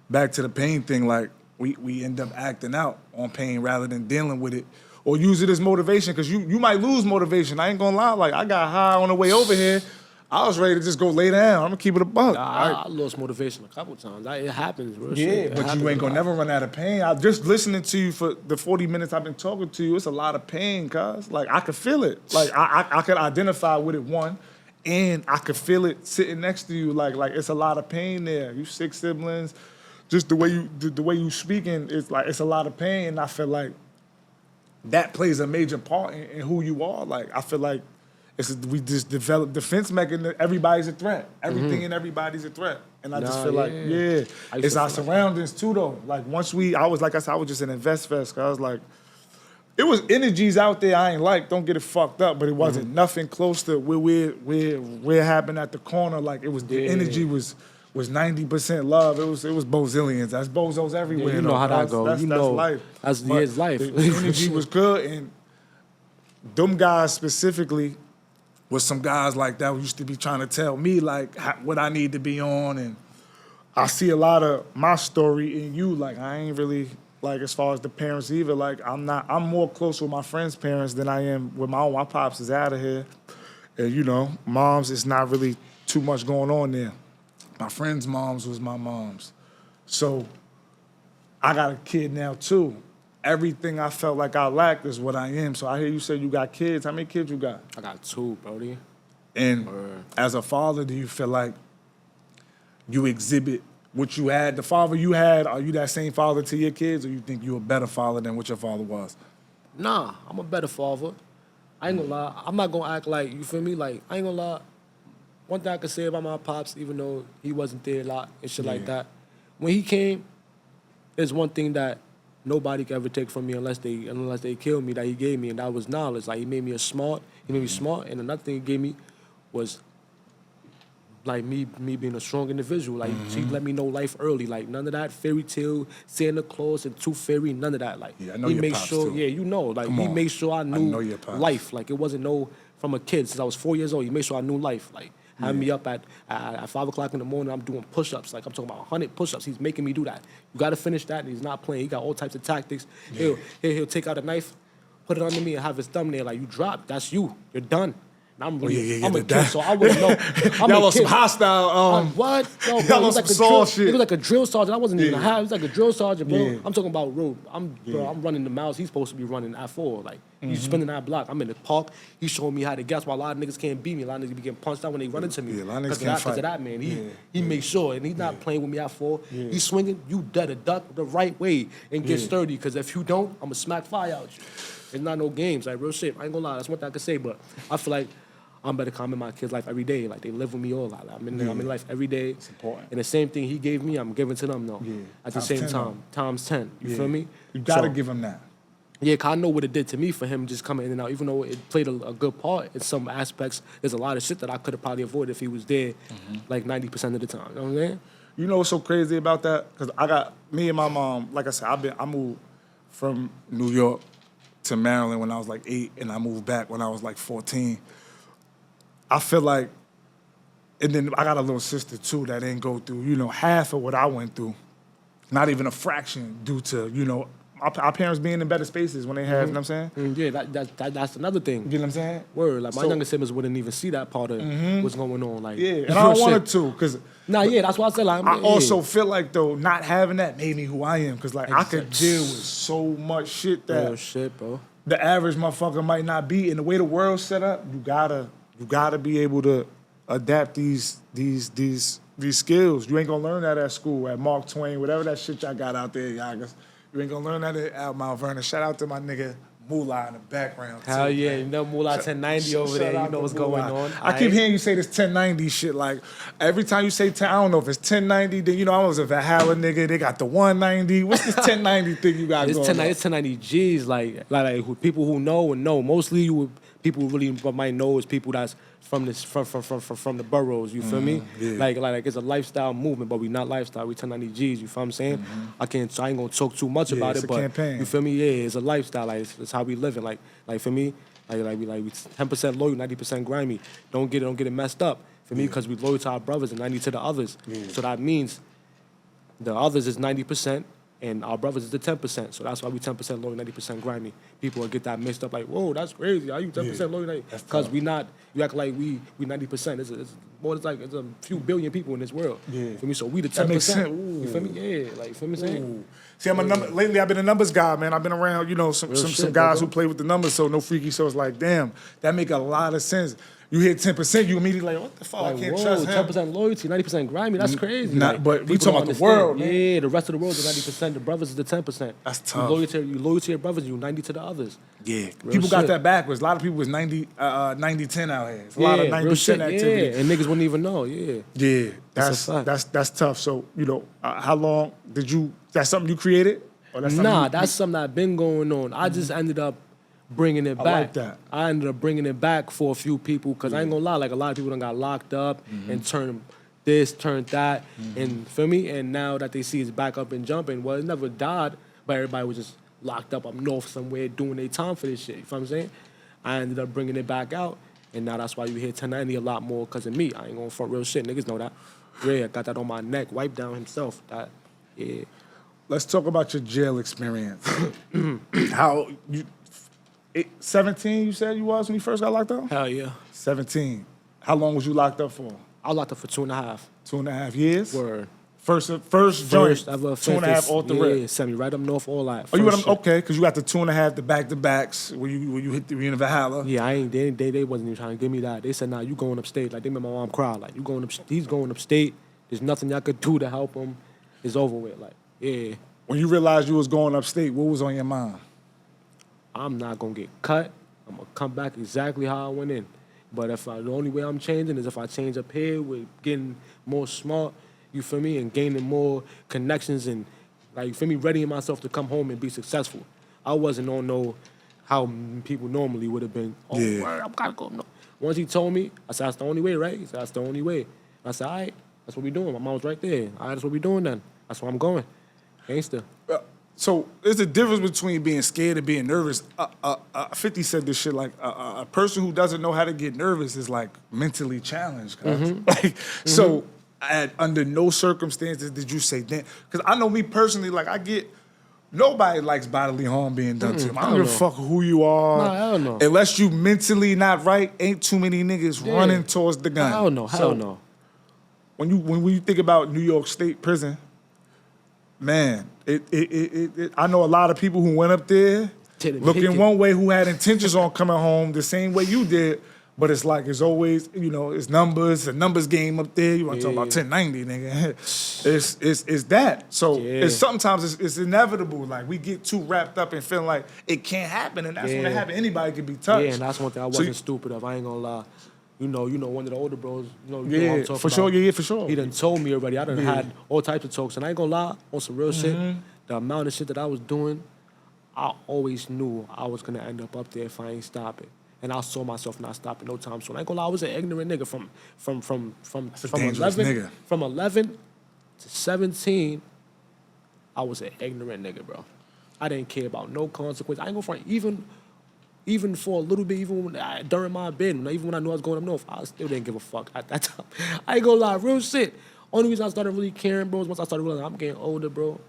back to the pain thing, like, we end up acting out on pain rather than dealing with it or use it as motivation, because you might lose motivation. I ain't gonna lie, like, I got high on the way over here. I was ready to just go lay down. I'm gonna keep it a buck. I lost motivation a couple times. It happens, bro. But you ain't gonna never run out of pain. I just listening to you for the 40 minutes I've been talking to you. It's a lot of pain, cuz. Like, I could feel it. Like, I could identify with it, one, and I could feel it sitting next to you. Like it's a lot of pain there. You 6 siblings, just the way you speaking, it's like it's a lot of pain. And I feel like that plays a major part in who you are. Like, I feel like we just develop defense mechanism. Everybody's a threat. Everything and everybody's a threat. And I just feel like, it's our surroundings too, though. Like, I was just an invest fest. I was like, it was energies out there I ain't like. Don't get it fucked up, but it wasn't nothing close to where happened at the corner. Like, it was the energy was 90% love. It was bozillions. That's bozos everywhere. Yeah, you know how that goes. That's life. That's his life. The energy was good, and them guys specifically was some guys like that who used to be trying to tell me like what I need to be on, and I see a lot of my story in you. Like, I ain't really, like, as far as the parents either, like, I'm more close with my friends' parents than I am with my own. My pops is out of here, and you know, moms, it's not really too much going on there. My friends' moms was my moms. So I got a kid now too. Everything I felt like I lacked is what I am. So I hear you say you got kids. How many kids you got? I got 2, Brody. And as a father, do you feel like you exhibit what you had, the father you had? Are you that same father to your kids, or you think you're a better father than what your father was? Nah, I'm a better father. I ain't gonna lie. I'm not gonna act like, you feel me? Like, I ain't gonna lie. One thing I could say about my pops, even though he wasn't there a lot and shit like that, when he came, there's one thing that nobody could ever take from me unless they kill me, that he gave me, and that was knowledge. Like, he made me smart, and another thing he gave me was like me being a strong individual. Like, he let me know life early. Like, none of that fairy tale, Santa Claus and Tooth Fairy, none of that. Like, I know he your made pops sure, too. you know, like, he made sure I knew your pops. life. Like, it wasn't from a kid. Since I was 4 years old, he made sure I knew life. Like, had me up at 5 o'clock in the morning, I'm doing push-ups. Like, I'm talking about 100 push-ups. He's making me do that. You got to finish that, and he's not playing. He got all types of tactics. Yeah. He'll take out a knife, put it under me, and have his thumb there. Like, you dropped. That's you. You're done. And I'm really, I'm a kid, so I wouldn't know. Y'all was some hostile. What? No, bro, y'all was some saw shit. It was like a drill sergeant. I wasn't even high. It was like a drill sergeant, bro. Yeah. I'm talking about road. I'm running the miles. He's supposed to be running at 4. Like, he's spinning that block. I'm in the park. He's showing me how to guess. While a lot of niggas can't beat me. A lot of niggas be getting punched out when they run into me. Yeah, a lot of niggas can't fight. Because of that, man. He makes sure, and he's not playing with me at 4. He's swinging. You better duck the right way and get sturdy. Because if you don't, I'm gonna smack fire out you. It's not no games. Like, real shit. I ain't gonna lie. That's one thing I can say. But I feel like I'm better calm in my kids' life every day. Like, they live with me all. Like, I'm in life every day. It's important. And the same thing he gave me, I'm giving to them, though. Yeah. At the same time. Times 10. You feel me? You gotta give him that. Yeah, cause I know what it did to me for him just coming in and out. Even though it played a good part in some aspects, there's a lot of shit that I could have probably avoided if he was there, like 90% of the time. You know what I'm saying? You know what's so crazy about that? Because me and my mom, like I said, I moved from New York to Maryland when I was like 8, and I moved back when I was like 14. I feel like, and then I got a little sister too that didn't go through, you know, half of what I went through. Not even a fraction due to, you know, our parents being in better spaces when they have, you know what I'm saying? Yeah, that's another thing. You know what I'm saying? Word, like my younger siblings wouldn't even see that part of what's going on. Like, Yeah, and I don't want it to, because that's why I said like I also feel like though not having that made me who I am, because like I could deal with so much shit that real shit, bro. The average motherfucker might not be. And the way the world's set up, you gotta be able to adapt these skills. You ain't gonna learn that at school, at Mark Twain, whatever that shit y'all got out there, Yonkers. You ain't gonna learn that at Mount Vernon. Shout out to my nigga Moolah in the background. Hell too, yeah, man. you know Moolah 1090 over there. You know what's going on. I keep hearing you say this 1090 shit. Like every time you say 10, I don't know if it's 1090. Then you know I was a Valhalla nigga. They got the 190. What's this 1090 thing you got going on? It's 1090 G's. Like who, people who know and know. Mostly people who really might know is people that's from the boroughs. You feel me? Yeah. Like it's a lifestyle movement, but we not lifestyle. We 1090 G's. You feel what I'm saying? I ain't gonna talk too much about it, a but campaign. you feel me? Yeah, it's a lifestyle. Like it's how we living. Like for me, we 10% loyal, 90% grimy. Don't get it messed up. For me, because we loyal to our brothers and 90 to the others. So that means the others is 90%. And our brothers is the 10%, so that's why we 10% loyal, 90% grimy. People will get that mixed up, like, whoa, that's crazy. Are you 10% loyal? Because we not. You act like we 90%. It's a few billion people in this world. Yeah. For me, so we the 10%. That makes sense. You feel me? Yeah, like you feel me saying? See, I'm a number. Lately, I've been a numbers guy, man. I've been around, you know, some guys who play with the numbers, so no freaky. So it's like, damn, that make a lot of sense. You hit 10%, you immediately like, what the fuck? Like, I can't trust him. 10% loyalty, 90% grimy. That's crazy. But we talking about the understand. world, man. Yeah, the rest of the world is 90%. The brothers is the 10%. That's tough. You loyal to your brothers, you 90 to the others. Yeah. Real People got shit. that backwards. A lot of people was 90-10 out here. It's a lot of 90% real shit, activity. Yeah, and niggas wouldn't even know. Yeah. Yeah, That's a fact. that's tough. So, you know, how long did you, that's something you created? Or that's something That's something that's been going on. I just ended up bringing it back. like that. I ended up bringing it back for a few people because I ain't gonna lie, like a lot of people done got locked up and turned this, turned that, and feel me? And now that they see it's back up and jumping, well, it never died, but everybody was just locked up north somewhere doing their time for this shit. You feel what I'm saying? I ended up bringing it back out, and now that's why you hear 1090 a lot more because of me. I ain't gonna front real shit. Niggas know that. Yeah, I got that on my neck, wiped down himself. That, yeah. Let's talk about your jail experience. How you, 17 you said you was when you first got locked up? Hell yeah. 17. How long was you locked up for? I was locked up for 2.5. 2.5 years? Word. First joint, ever 2.5 off the rip. Yeah, sent me right up north, all that. Oh, you went okay? Because you got the 2.5, the back-to-backs when you hit the in Valhalla. Yeah, they wasn't even trying to give me that. They said, nah, you going upstate. Like, they made my mom cry. Like, he's going upstate. There's nothing y'all could do to help him. It's over with. Like, yeah. When you realized you was going upstate, what was on your mind? I'm not going to get cut. I'm going to come back exactly how I went in. But the only way I'm changing is if I change up here with getting more smart, you feel me, and gaining more connections and, like, you feel me, readying myself to come home and be successful. I wasn't on how people normally would have been, word, I've got to go. No. Once he told me, I said, that's the only way, right? He said, that's the only way. I said, all right, that's what we doing. My mom was right there. All right, that's what we doing then. That's where I'm going. Gangster. So there's a difference between being scared and being nervous. 50 said this shit, like, a person who doesn't know how to get nervous is, like, mentally challenged. Like, so under no circumstances did you say that. Because I know me personally, like, nobody likes bodily harm being done to them. I don't give a fuck who you are. Nah, hell no. Unless you mentally not right, ain't too many niggas running towards the gun. Hell no. When you think about New York State prison, man, I know a lot of people who went up there looking one way who had intentions on coming home the same way you did, but it's like it's always, you know, it's numbers, a numbers game up there. You want to talk about 1090, nigga. It's that. So it's sometimes it's inevitable. Like we get too wrapped up and feeling like it can't happen, and that's when it happens. Anybody can be touched. Yeah, and that's one thing I wasn't stupid of. I ain't gonna lie. You know, one of the older bros, you know what I'm talking for about. sure, yeah, for sure. He done told me already. I done had all types of talks, and I ain't gonna lie, on some real shit, the amount of shit that I was doing, I always knew I was gonna end up there if I ain't stopping. And I saw myself not stopping no time soon. I ain't gonna lie, I was an ignorant nigga from 11, from 11 to 17. I was an ignorant nigga, bro. I didn't care about no consequence. I ain't gonna front. Even Even for a little bit, even during my bid, even when I knew I was going up north, I still didn't give a fuck at that time. I ain't gonna lie, real shit. Only reason I started really caring, bro, is once I started realizing I'm getting older, bro.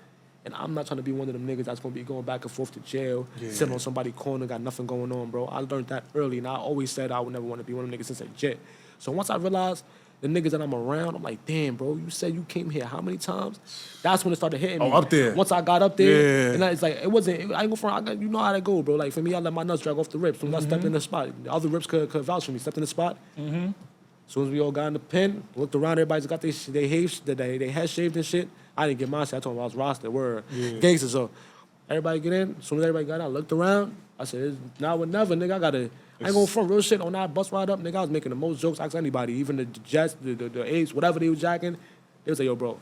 And I'm not trying to be one of them niggas that's gonna be going back and forth to jail, sitting on somebody's corner, got nothing going on, bro. I learned that early, and I always said I would never want to be one of them niggas since a jet. So once I realized the niggas that I'm around, I'm like, damn, bro, you said you came here how many times? That's when it started hitting me. Oh, up there. Once I got up there, and it's like, it wasn't, I ain't go front, you know how that go, bro. Like, for me, I let my nuts drag off the rips. When I stepped in the spot, the other rips could vouch for me. Stepped in the spot. As soon as we all got in the pen, looked around, everybody's got they head shaved and shit. I didn't get my shit. I told them I was rostered. We're gangsters. So everybody get in. As soon as everybody got out, I looked around. I said, it's now or never, nigga. I ain't going front real shit on that bus ride up, nigga. I was making the most jokes. Ask anybody, even the Jets, the Apes, whatever they was jacking. They was like, yo, bro,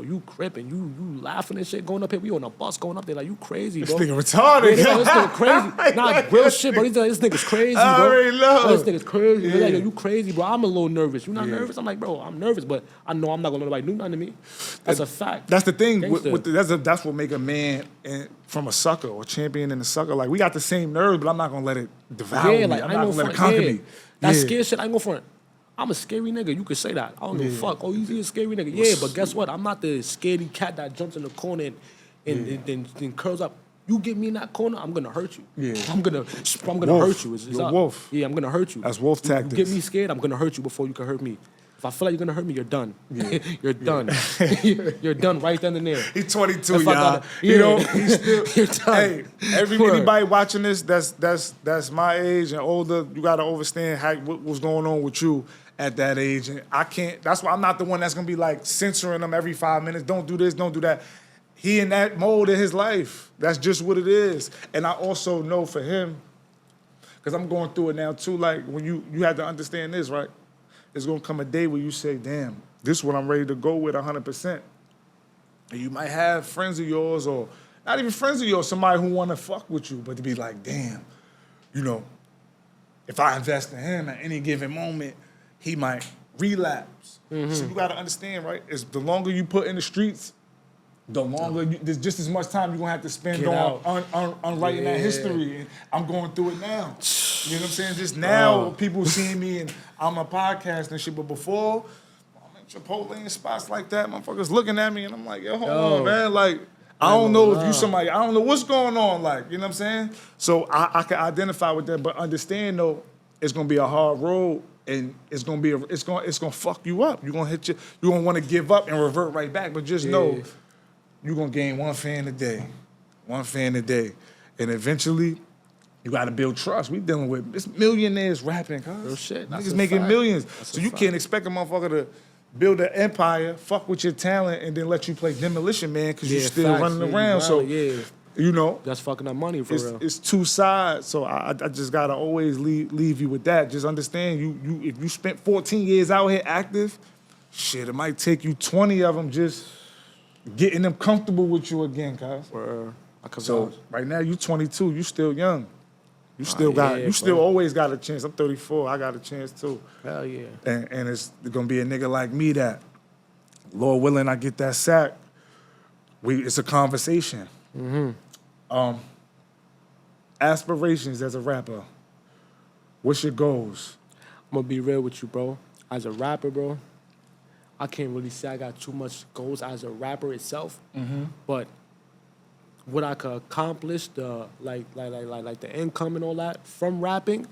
you crippin', you laughing and shit going up here. We on a bus going up there like, you crazy, bro. This nigga retarded. Yeah, this nigga crazy. Nah, real shit, bro. This nigga's crazy, bro. I already know. This nigga's crazy. They're like, yo, you crazy, bro. I'm a little nervous. You not nervous? I'm like, bro, I'm nervous, but I know I'm not gonna let nobody do nothing to me. That's a fact. That's the thing. That's what make a man from a sucker or champion in a sucker. Like, we got the same nerves, but I'm not gonna let it devour me. Like, I'm not gonna let it conquer me. That scared shit, I ain't gonna front. I'm a scary nigga. You could say that. I don't give a fuck. Oh, you a scary nigga. Yeah, but guess what? I'm not the scaredy cat that jumps in the corner and curls up. You get me in that corner, I'm gonna hurt you. Yeah. I'm gonna hurt you. You're a wolf. Yeah, I'm gonna hurt you. That's wolf tactics. You get me scared, I'm gonna hurt you before you can hurt me. If I feel like you're gonna hurt me, you're done. Yeah. You're done. You're done right then and there. He's 22, y'all. You know, he's still. You're done. Hey, anybody watching this that's my age and older, you gotta understand what was going on with you at that age. And I can't. That's why I'm not the one that's gonna be like censoring them every 5 minutes. Don't do this. Don't do that. He in that mode in his life. That's just what it is. And I also know for him, because I'm going through it now too. Like, when you have to understand this, right? There's gonna come a day where you say, damn, this is what I'm ready to go with 100%. And you might have friends of yours, or not even friends of yours, somebody who wanna fuck with you, but to be like, damn, you know, if I invest in him at any given moment, he might relapse. So you gotta understand, right? Is the longer you put in the streets, the longer there's just as much time you're gonna have to spend on writing that history. And I'm going through it now. You know what I'm saying? Just now, people seeing me and I'm a podcast and shit. But before, I'm in Chipotle and spots like that, motherfuckers looking at me and I'm like, yo, hold on, man. Like, I don't know if you somebody, I don't know what's going on. Like, you know what I'm saying? So I can identify with that, but understand though, it's gonna be a hard road. And it's gonna fuck you up. You're gonna want to give up and revert right back. But just know, you're gonna gain one fan a day, and eventually, you gotta build trust. We dealing with this millionaires rapping, cuz. Real shit. Niggas making millions. So you can't expect a motherfucker to build an empire, fuck with your talent, and then let you play Demolition Man because you're still running around. So you know, that's fucking up money for real. It's two sides, so I just gotta always leave you with that. Just understand, you if you spent 14 years out here active, shit, it might take you 20 of them just getting them comfortable with you again, cuz. So right now you 22, you still young. You still always got a chance. I'm 34, I got a chance too. Hell yeah. And it's gonna be a nigga like me that, Lord willing, I get that sack. It's a conversation. Aspirations as a rapper. What's your goals? I'm gonna be real with you, bro. As a rapper, bro, I can't really say I got too much goals as a rapper itself. But what I could accomplish, the like the income and all that from rapping,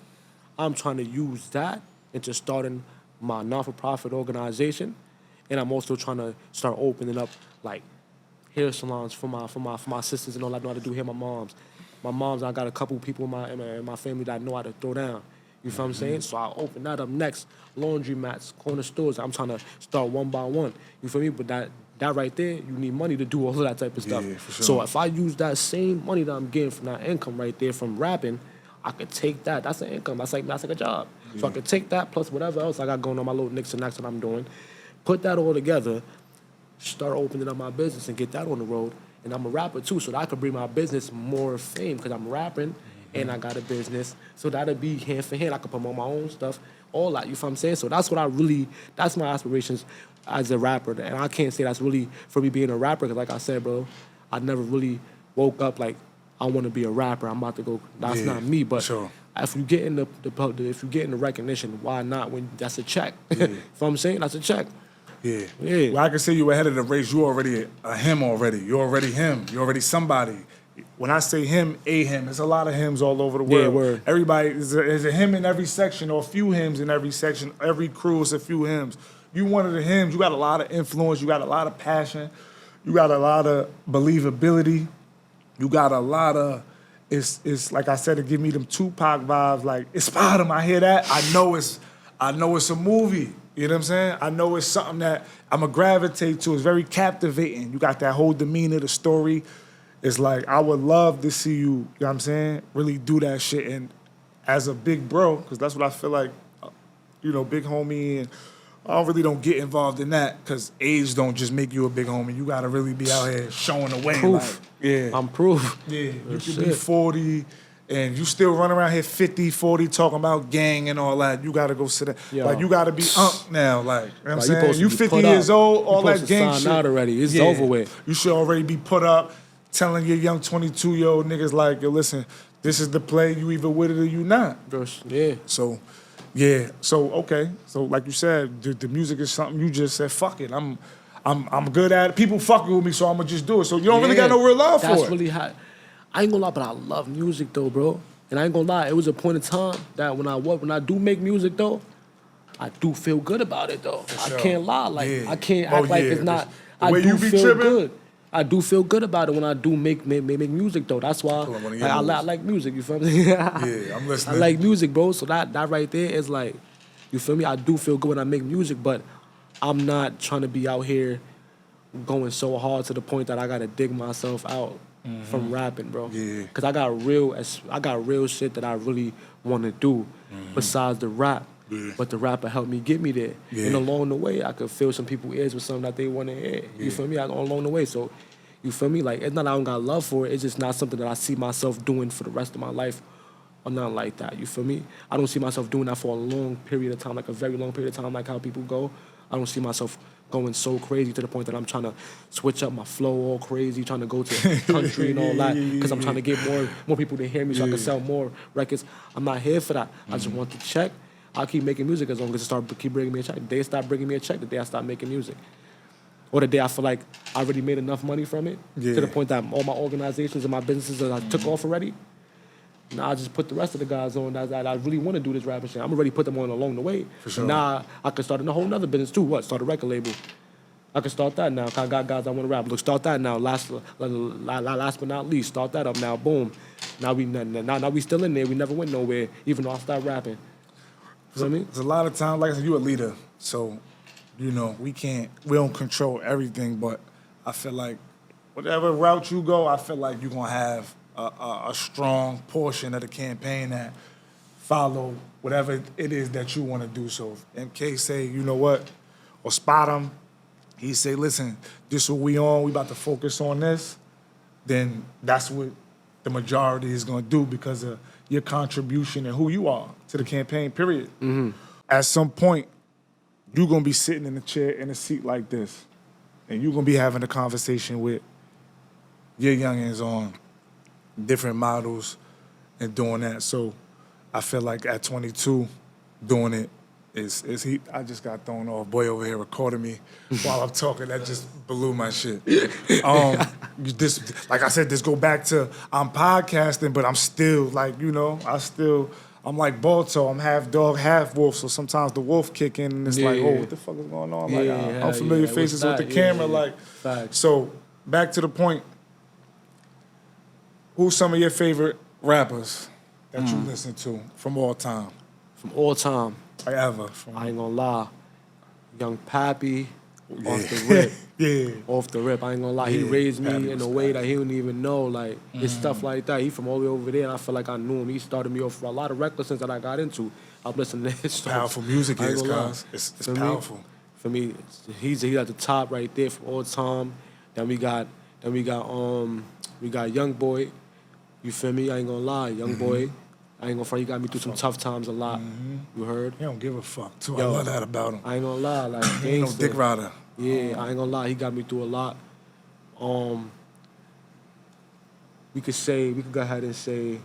I'm trying to use that into starting my non-for-profit organization, and I'm also trying to start opening up like hair salons for my sisters and all I know how to do hair. My mom's, I got a couple people in my family that know how to throw down. You feel what I'm saying? So I'll open that up next. Laundry mats, corner stores. I'm trying to start one by one. You feel me? But that right there, you need money to do all of that type of stuff. Yeah, for sure. So if I use that same money that I'm getting from that income right there from rapping, I could take that. That's an income. That's like a job. Yeah. So I could take that plus whatever else I got going on, my little nicks and knacks that I'm doing, put that all together, start opening up my business and get that on the road. And I'm a rapper too, so that I could bring my business more fame because I'm rapping and I got a business. So that'll be hand for hand. I could promote my own stuff, all that, you feel what I'm saying? So that's that's my aspirations as a rapper. And I can't say that's really for me being a rapper because like I said, bro, I never really woke up like I want to be a rapper. I'm about to go. That's not me. But if you get in if you get in the recognition, why not? When that's a check. You know what I'm saying? That's a check. Yeah. Yeah. Well, I can say you ahead of the race. You already a him already. You're already him. You're already somebody. When I say him, a him, there's a lot of hymns all over the world. Yeah, word. Everybody, there's a hymn in every section or a few hymns in every section. Every crew is a few hymns. You one of the hymns, you got a lot of influence, you got a lot of passion, you got a lot of believability, you got a lot of, it's like I said, it give me them Tupac vibes, like, it's Spottem, I hear that, I know it's a movie. You know what I'm saying? I know it's something that I'm going to gravitate to. It's very captivating. You got that whole demeanor, the story. It's like, I would love to see you, you know what I'm saying, really do that shit. And as a big bro, because that's what I feel like, you know, big homie, and I don't get involved in that because age don't just make you a big homie. You got to really be out here showing the way. Proof. Like, yeah. I'm proof. Yeah, you could be 40 and you still run around here 50, 40 talking about gang and all that. You got to go sit down. Yo. Like, you got to be now. Like, you know what I'm saying? You 50 put years up. old, all you that gang sign shit. out already. It's over with. You should already be put up telling your young 22-year-old niggas like, yo, listen, this is the play. You either with it or you not. Yeah. So, yeah. So, okay. So, like you said, the music is something you just said, fuck it. I'm good at it. People fucking with me, so I'm going to just do it. So, you don't really got no real love for it. That's really hot. I ain't gonna lie, but I love music, though, bro. And I ain't gonna lie, it was a point in time that when I do make music, though, I do feel good about it, though. For I can't lie. Like, I can't Oh, act like yeah. it's not. The I way do you be feel tripping? good. I do feel good about it when I do make music, though. That's why I like music, you feel me? Yeah, I'm listening. I like music, bro. So that right there is like, you feel me? I do feel good when I make music, but I'm not trying to be out here going so hard to the point that I gotta dig myself out from rapping, bro. Yeah. Cause I got real shit that I really want to do besides the rap. Yeah. But the rapper helped me get me there. Yeah. And along the way, I could fill some people's ears with something that they want to hear. You feel me? Along the way. So, you feel me? Like, it's not I don't got love for it. It's just not something that I see myself doing for the rest of my life or nothing like that. You feel me? I don't see myself doing that for a long period of time, like a very long period of time, like how people go. I don't see myself going so crazy to the point that I'm trying to switch up my flow all crazy, trying to go to country and all that, because I'm trying to get more people to hear me so I can sell more records. I'm not here for that. I just want the check. I'll keep making music as long as it keep bringing me a check. The day it start bringing me a check, the day I start making music. Or the day I feel like I already made enough money from it to the point that all my organizations and my businesses that I took off already. Now I just put the rest of the guys on that I really want to do this rapping shit. I'm already put them on along the way. For sure. Now I could start in a whole nother business too. What? Start a record label. I could start that now. I got guys I want to rap. Look, start that now. Last but not least, start that up now. Boom. Now we still in there. We never went nowhere, even though I started rapping. You know what I mean? There's a lot of times, like I said, you a leader, so you know we don't control everything, but I feel like whatever route you go, I feel like you're gonna have a strong portion of the campaign that follow whatever it is that you want to do. So if MK say, you know what, or Spottem, he say, listen, this is what we on, we about to focus on this, then that's what the majority is gonna do because of your contribution and who you are to the campaign, period. Mm-hmm. At some point, you're gonna be sitting in a chair in a seat like this, and you're gonna be having a conversation with your youngins on different models and doing that. So I feel like at 22, doing it I just got thrown off. Boy over here recording me while I'm talking. That just blew my shit. Like I said, this go back to I'm podcasting, but I'm still like, you know, I'm like Balto. I'm half dog, half wolf. So sometimes the wolf kick in and it's like, oh, what the fuck is going on? Like, unfamiliar faces with the camera. Like, so back to the point. Who's some of your favorite rappers that you listen to from all time? From all time. Like ever. I ain't gonna lie. Young Pappy, off the rip. Off the rip. I ain't gonna lie. He raised me Pappy in a way that he didn't even know. Like, it's stuff like that. He from all the way over there, and I feel like I knew him. He started me off for a lot of recklessness that I got into. I'm listening to his stuff. Powerful music is, guys. It's powerful. For me, he's at the top right there from all time. Then we got Young Boy. You feel me? I ain't gonna lie, Young Boy. I ain't gonna front. He got me through some tough times a lot. You heard? He don't give a fuck, too. I love that about him. I ain't gonna lie. Like, he ain't no dick rider. Yeah, I ain't gonna lie. He got me through a lot. we could go ahead and say,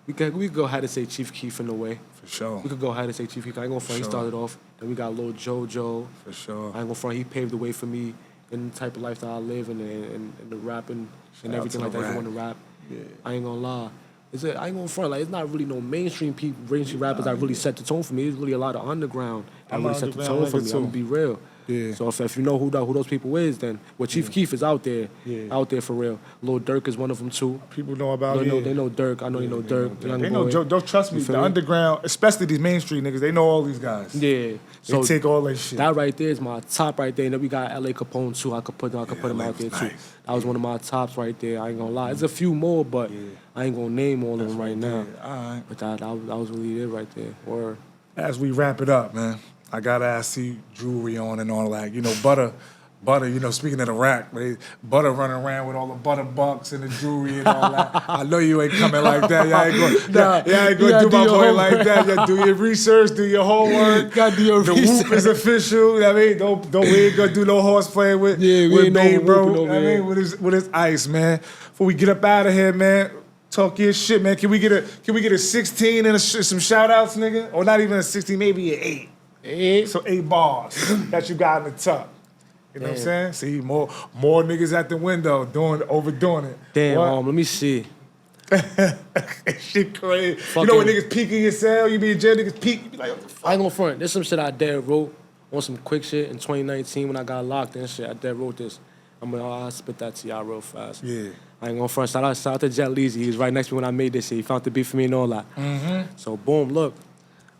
we could go ahead and say Chief Keef in a way. For sure. We could go ahead and say Chief Keef. I ain't gonna front. He started off. Then we got Lil JoJo. For sure. I ain't gonna front. He paved the way for me in the type of lifestyle I live and the rapping and everything like that. If you want to rap, yeah. I ain't gonna lie. I ain't gonna front. Like, it's not really no mainstream rappers that really set the tone for me. It's really a lot of underground that really set the tone for me. I'm gonna be real. Yeah. So if you know who those people is, then Chief Keef is out there, out there for real. Lil Durk is one of them too. People know about They know Durk. I know they know Durk. They know Joe. Don't trust me. The underground, especially these mainstream niggas, they know all these guys. Yeah. So they take all that shit. That right there is my top right there. And then we got L.A. Capone too. I could put him out there too. That was one of my tops right there. I ain't gonna lie. There's a few more, but I ain't gonna name all of them right now. All right. But that was really it right there. Or as we wrap it up, man, I gotta ask you jewelry on and all that. You know, butter. You know, speaking of the rack, butter running around with all the butter bucks and the jewelry and all that. I know you ain't coming like that. Y'all ain't gonna do my boy like that. Y'all do your research, do your homework. Gotta do your research. The whoop is official. I mean, don't we ain't gonna do no horseplay with Babe, bro. I mean, with his ice, man. Before we get up out of here, man. Talk your shit, man. Can we get a 16 and some shout outs, nigga? Or not even a 16, maybe an 8. 8? So 8 bars that you got in the tuck. You know what I'm saying? See, more niggas at the window overdoing it. Damn, let me see. Shit crazy. You know when niggas peek in your cell, you be in jail, niggas peek, you be like, what the fuck? I ain't gonna front. There's some shit I dead wrote on some quick shit in 2019 when I got locked and shit. I dead wrote this. I'll spit that to y'all real fast. Yeah. I ain't gonna front. Shout out to Jet Leezy. He was right next to me when I made this shit. He found the beat for me and all that. So boom, look.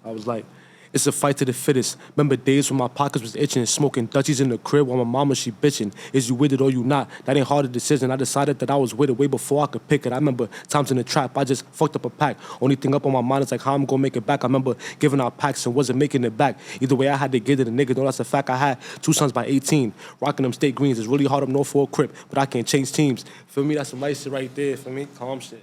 I was like, it's a fight to the fittest. Remember days when my pockets was itching, smoking Dutchies in the crib while my mama, she bitching. Is you with it or you not? That ain't hard a decision. I decided that I was with it way before I could pick it. I remember times in the trap, I just fucked up a pack. Only thing up on my mind is like how I'm gonna make it back. I remember giving out packs and wasn't making it back. Either way, I had to get it. The niggas know that's a fact. I had 2 sons by 18. Rocking them state greens. It's really hard up north for a crip, but I can't change teams. For me, that's some light shit right there. For me, calm shit.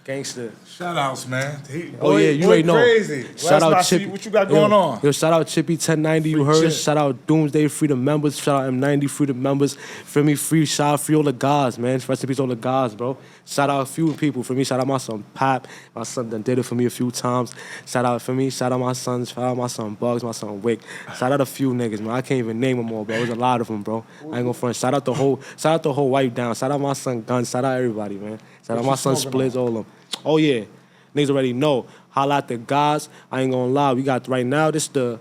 Gangster. Shout outs, man. You already know. Crazy. Shout out Chippy. What you got going on? Yo, shout out Chippy 1090. You heard. Shout out Doomsday Freedom members. Shout out M90 Freedom members. For me, shout out free all the guys, man. Rest in peace all the guys, bro. Shout out a few people. For me, shout out my son Pap. My son done did it for me a few times. Shout out for me. Shout out my sons. Shout out my son Bugs. My son Wick. Shout out a few niggas, man. I can't even name them all, bro. There's a lot of them, bro. I ain't gonna front. Shout out the whole wipe down. Shout out my son Guns. Shout out everybody, man. Shout out my son Splits. All of them. Oh yeah. Niggas already know. Holla at the guys. I ain't gonna lie. We got right now, this the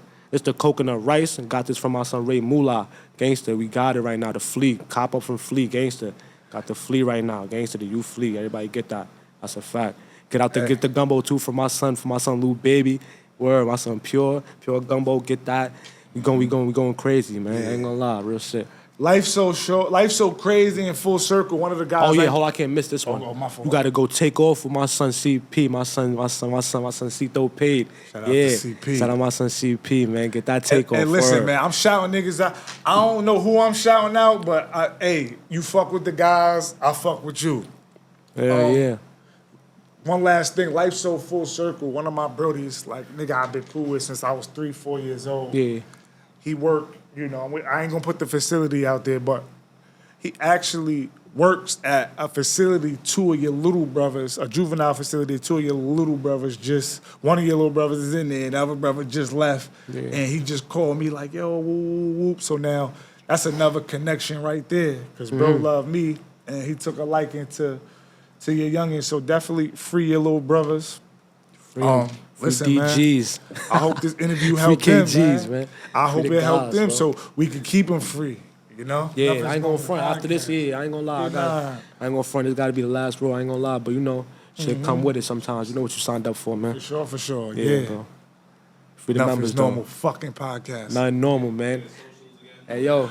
coconut rice. And got this from my son Ray Moolah. Gangster, we got it right now. The flea. Cop up from flea. Gangster. Got the flea right now. Gangster, the you flea. Everybody get that. That's a fact. Get the gumbo too for my son Lou Baby. Word, my son Pure gumbo, get that. We going crazy, man. I ain't gonna lie, real shit. Life so short, life so crazy in full circle. One of the guys. Oh yeah, hold on, I can't miss this one. My fault. You gotta go take off with my son CP, my son Cito paid. Shout out to CP. Shout out my son CP, man. Get that take off. And listen, man, I'm shouting niggas out. I don't know who I'm shouting out, but hey, you fuck with the guys, I fuck with you. Yeah. One last thing, life so full circle. One of my brodies, like nigga, I've been cool with since I was 3-4 years old. Yeah. He worked. You know, I ain't gonna put the facility out there, but he actually works at a facility. 2 of your little brothers, a juvenile facility. 2 of your little brothers one of your little brothers is in there, and the other brother just left. Yeah. And he just called me like, yo, whoop, whoop. So now that's another connection right there, because bro loved me, and he took a liking to your youngin. So definitely free your little brothers. Listen, DGs. man, I hope this interview helped them, man. I hope it helped them, bro. so we can keep them free, you know? Yeah, I ain't gonna front. After this, I ain't gonna lie. I ain't gonna front. This gotta be the last row. I ain't gonna lie, but you know, shit come with it sometimes. You know what you signed up for, man. For sure. Yeah, bro. Free the members, normal fucking podcast. Nothing normal, man. Hey, yo.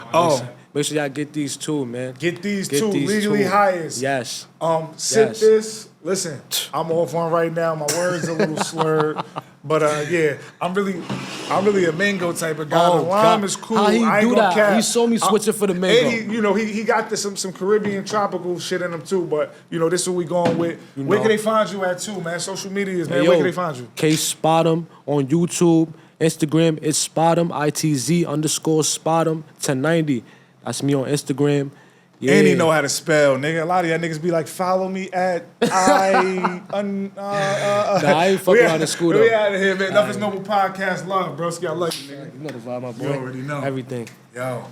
Make sure y'all get these too, man. Get these two, legally highest. Yes. This. Listen, I'm off one right now. My words are a little slurred, but yeah, I'm really a mango type of guy. The lime is cool. How he I ain't do gonna that? cap. He saw me switching for the mango. And he got some Caribbean tropical shit in him too. But you know, this is what we going with. Where can they find you at too, man? Social medias, man. Where can they find you? Spottem on YouTube, Instagram. It's Spottem ITZ _Spottem 1090. That's me on Instagram. And he know how to spell, nigga. A lot of y'all niggas be like, follow me at I. Nah, I ain't fuck around in school though. We out of here, man. Enough is Noble Podcast. Love, broski. I love you, nigga. You know the vibe, my boy. You already know. Everything. Yo.